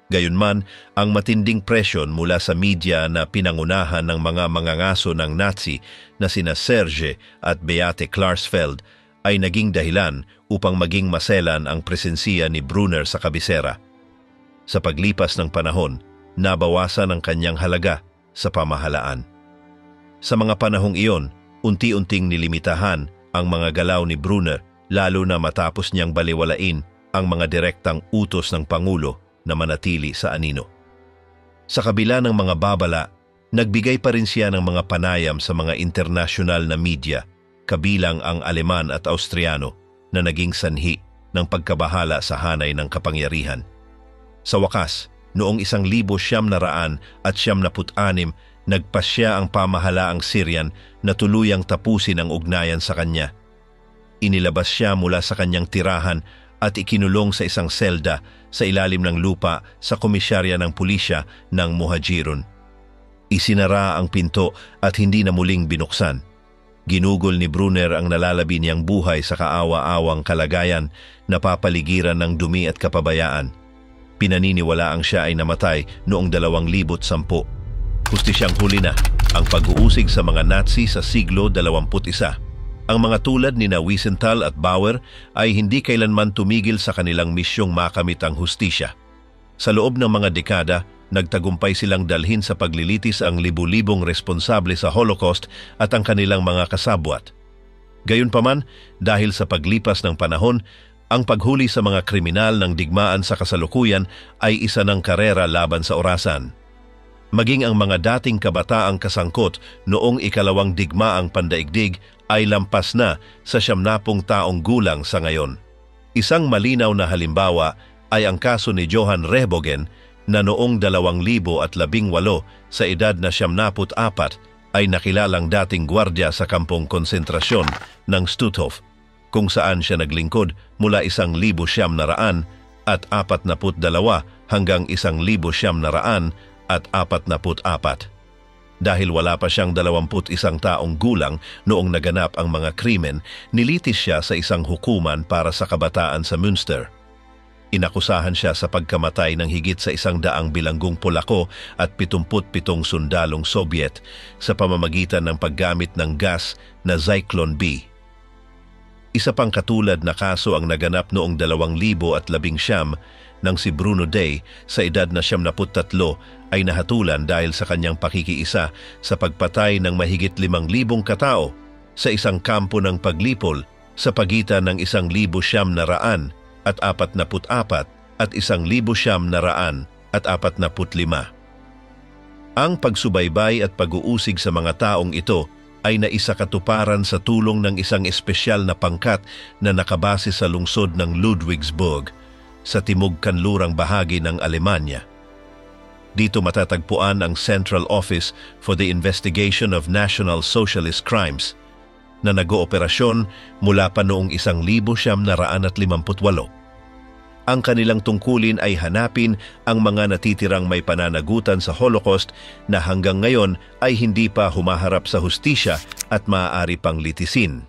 Gayunman, ang matinding presyon mula sa media na pinangunahan ng mga mangangaso ng Nazi na sina Serge at Beate Klarsfeld ay naging dahilan upang maging maselan ang presensiya ni Brunner sa kabisera. Sa paglipas ng panahon, nabawasan ang kanyang halaga sa pamahalaan. Sa mga panahong iyon, unti-unting nilimitahan ang mga galaw ni Brunner, lalo na matapos niyang baliwalain ang mga direktang utos ng Pangulo na manatili sa anino. Sa kabila ng mga babala, nagbigay pa rin siya ng mga panayam sa mga internasyonal na media, kabilang ang Aleman at Austriano na naging sanhi ng pagkabahala sa hanay ng kapangyarihan. Sa wakas, noong 1996, nagpasya ang pamahalaang Syrian na tuluyang tapusin ang ugnayan sa kanya. Inilabas siya mula sa kanyang tirahan at ikinulong sa isang selda sa ilalim ng lupa sa komisarya ng pulisya ng Muhajirun. Isinara ang pinto at hindi na muling binuksan. Ginugol ni Brunner ang nalalabi niyang buhay sa kaawa-awang kalagayan na papaligiran ng dumi at kapabayaan. Pinaniniwalaang siya ay namatay noong 2010. Hustisyang huli na ang pag-uusig sa mga Nazi sa siglo 21. Ang mga tulad ni Wiesenthal at Bauer ay hindi kailanman tumigil sa kanilang misyong makamit ang hustisya. Sa loob ng mga dekada, nagtagumpay silang dalhin sa paglilitis ang libu-libong responsable sa Holocaust at ang kanilang mga kasabwat. Gayunpaman, dahil sa paglipas ng panahon, ang paghuli sa mga kriminal ng digmaan sa kasalukuyan ay isa ng karera laban sa orasan. Maging ang mga dating kabataang kasangkot noong ikalawang digmaang pandaigdig ay lampas na sa 70 taong gulang sa ngayon. Isang malinaw na halimbawa ay ang kaso ni Johann Rehbogen na noong 2018 sa edad na 74 ay nakilalang dating gwardya sa kampong konsentrasyon ng Stutthof, kung saan siya naglingkod mula 1942 hanggang 1944. Dahil wala pa siyang 21 taong gulang noong naganap ang mga krimen, nilitis siya sa isang hukuman para sa kabataan sa Münster. Inakusahan siya sa pagkamatay ng higit sa 100 bilanggong Polako at 77 sundalong Soviet sa pamamagitan ng paggamit ng gas na Zyklon B. Isa pang katulad na kaso ang naganap noong 2019 nang si Bruno Day sa edad na 73 ay nahatulan dahil sa kanyang pakikiisa sa pagpatay ng mahigit 5,000 katao sa isang kampo ng paglipol sa pagitan ng 1,944 at 1,945. Ang pagsubaybay at pag-uusig sa mga taong ito ay naisakatuparan sa tulong ng isang espesyal na pangkat na nakabase sa lungsod ng Ludwigsburg sa timog kanlurang bahagi ng Alemanya. Dito matatagpuan ang Central Office for the Investigation of National Socialist Crimes na nag-ooperasyon mula pa noong 1958. Ang kanilang tungkulin ay hanapin ang mga natitirang may pananagutan sa Holocaust na hanggang ngayon ay hindi pa humaharap sa hustisya at maaari pang litisin.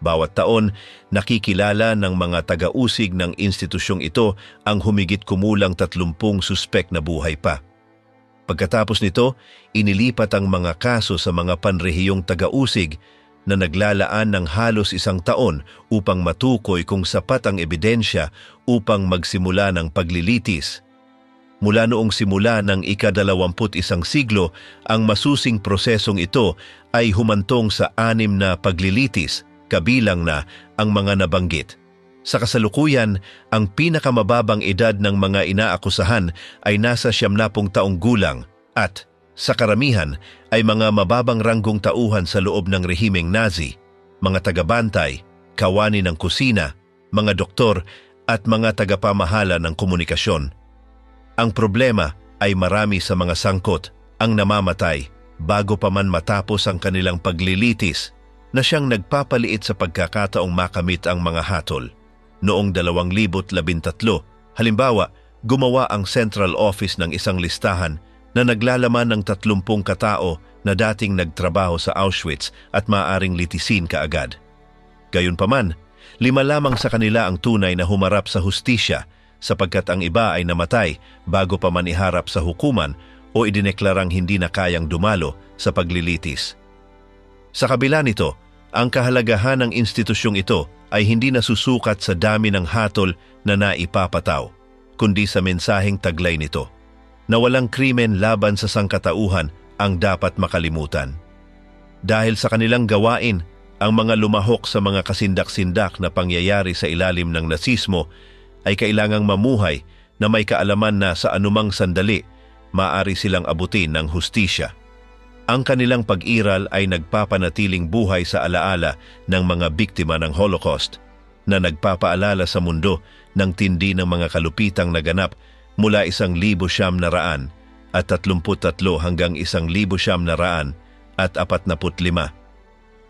Bawat taon, nakikilala ng mga taga-usig ng institusyong ito ang humigit kumulang 30 suspek na buhay pa. Pagkatapos nito, inilipat ang mga kaso sa mga panrehiyong taga-usig na naglalaan ng halos 1 taon upang matukoy kung sapat ang ebidensya upang magsimula ng paglilitis. Mula noong simula ng ika-21 siglo, ang masusing prosesong ito ay humantong sa 6 na paglilitis, kabilang na ang mga nabanggit. Sa kasalukuyan, ang pinakamababang edad ng mga inaakusahan ay nasa 70 taong gulang at, sa karamihan, ay mga mababang ranggong tauhan sa loob ng rehimeng Nazi, mga tagabantay, kawani ng kusina, mga doktor at mga tagapamahala ng komunikasyon. Ang problema ay marami sa mga sangkot ang namamatay bago pa man matapos ang kanilang paglilitis na siyang nagpapaliit sa pagkakataong makamit ang mga hatol. Noong 2013, halimbawa, gumawa ang Central Office ng isang listahan na naglalaman ng 30 katao na dating nagtrabaho sa Auschwitz at maaaring litisin kaagad. Gayunpaman, 5 lamang sa kanila ang tunay na humarap sa hustisya sapagkat ang iba ay namatay bago pa man iharap sa hukuman o idineklarang hindi na kayang dumalo sa paglilitis. Sa kabila nito, ang kahalagahan ng institusyong ito ay hindi nasusukat sa dami ng hatol na naipapataw, kundi sa mensaheng taglay nito, na walang krimen laban sa sangkatauhan ang dapat makalimutan. Dahil sa kanilang gawain, ang mga lumahok sa mga kasindak-sindak na pangyayari sa ilalim ng nasismo ay kailangang mamuhay na may kaalaman na sa anumang sandali maaari silang abutin ng hustisya. Ang kanilang pag-iral ay nagpapanatiling buhay sa alaala ng mga biktima ng Holocaust na nagpapaalala sa mundo ng tindi ng mga kalupitang naganap mula 1,900 at 33 hanggang 1,945.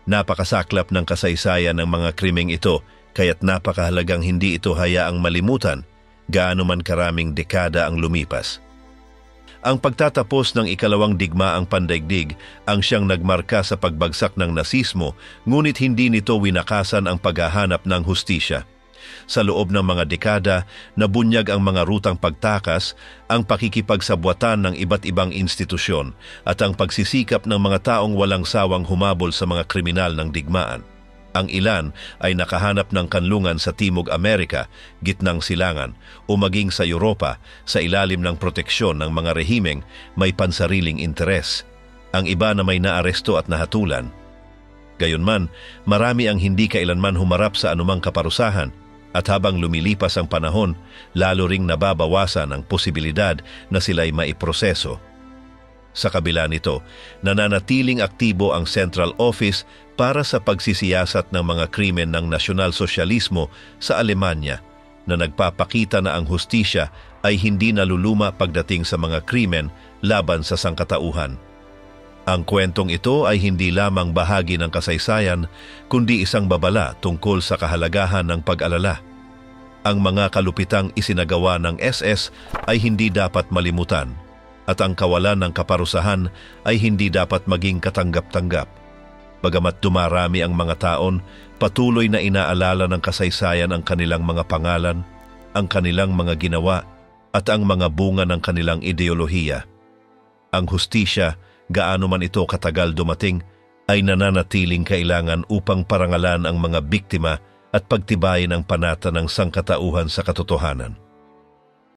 Napakasaklap ng kasaysayan ng mga krimeng ito kaya't napakahalagang hindi ito hayaang malimutan gaano man karaming dekada ang lumipas. Ang pagtatapos ng ikalawang digmaang pandaigdig ang siyang nagmarka sa pagbagsak ng nasismo, ngunit hindi nito winakasan ang paghahanap ng hustisya. Sa loob ng mga dekada, nabunyag ang mga rutang pagtakas, ang pakikipagsabwatan ng iba't ibang institusyon at ang pagsisikap ng mga taong walang sawang humabol sa mga kriminal ng digmaan. Ang ilan ay nakahanap ng kanlungan sa Timog Amerika, gitnang silangan, o maging sa Europa sa ilalim ng proteksyon ng mga rehimeng may pansariling interes. Ang iba na may naaresto at nahatulan. Gayunman, marami ang hindi kailanman humarap sa anumang kaparusahan at habang lumilipas ang panahon, lalo ring nababawasan ang posibilidad na sila'y maiproseso. Sa kabila nito, nananatiling aktibo ang Central Office para sa pagsisiyasat ng mga krimen ng nasyonal-sosyalismo sa Alemanya na nagpapakita na ang hustisya ay hindi naluluma pagdating sa mga krimen laban sa sangkatauhan. Ang kwentong ito ay hindi lamang bahagi ng kasaysayan kundi isang babala tungkol sa kahalagahan ng pag-alala. Ang mga kalupitang isinagawa ng SS ay hindi dapat malimutan at ang kawalan ng kaparusahan ay hindi dapat maging katanggap-tanggap. Bagamat dumarami ang mga taon, patuloy na inaalala ng kasaysayan ang kanilang mga pangalan, ang kanilang mga ginawa, at ang mga bunga ng kanilang ideolohiya. Ang hustisya, gaano man ito katagal dumating, ay nananatiling kailangan upang parangalan ang mga biktima at pagtibayin ang panata ng sangkatauhan sa katotohanan.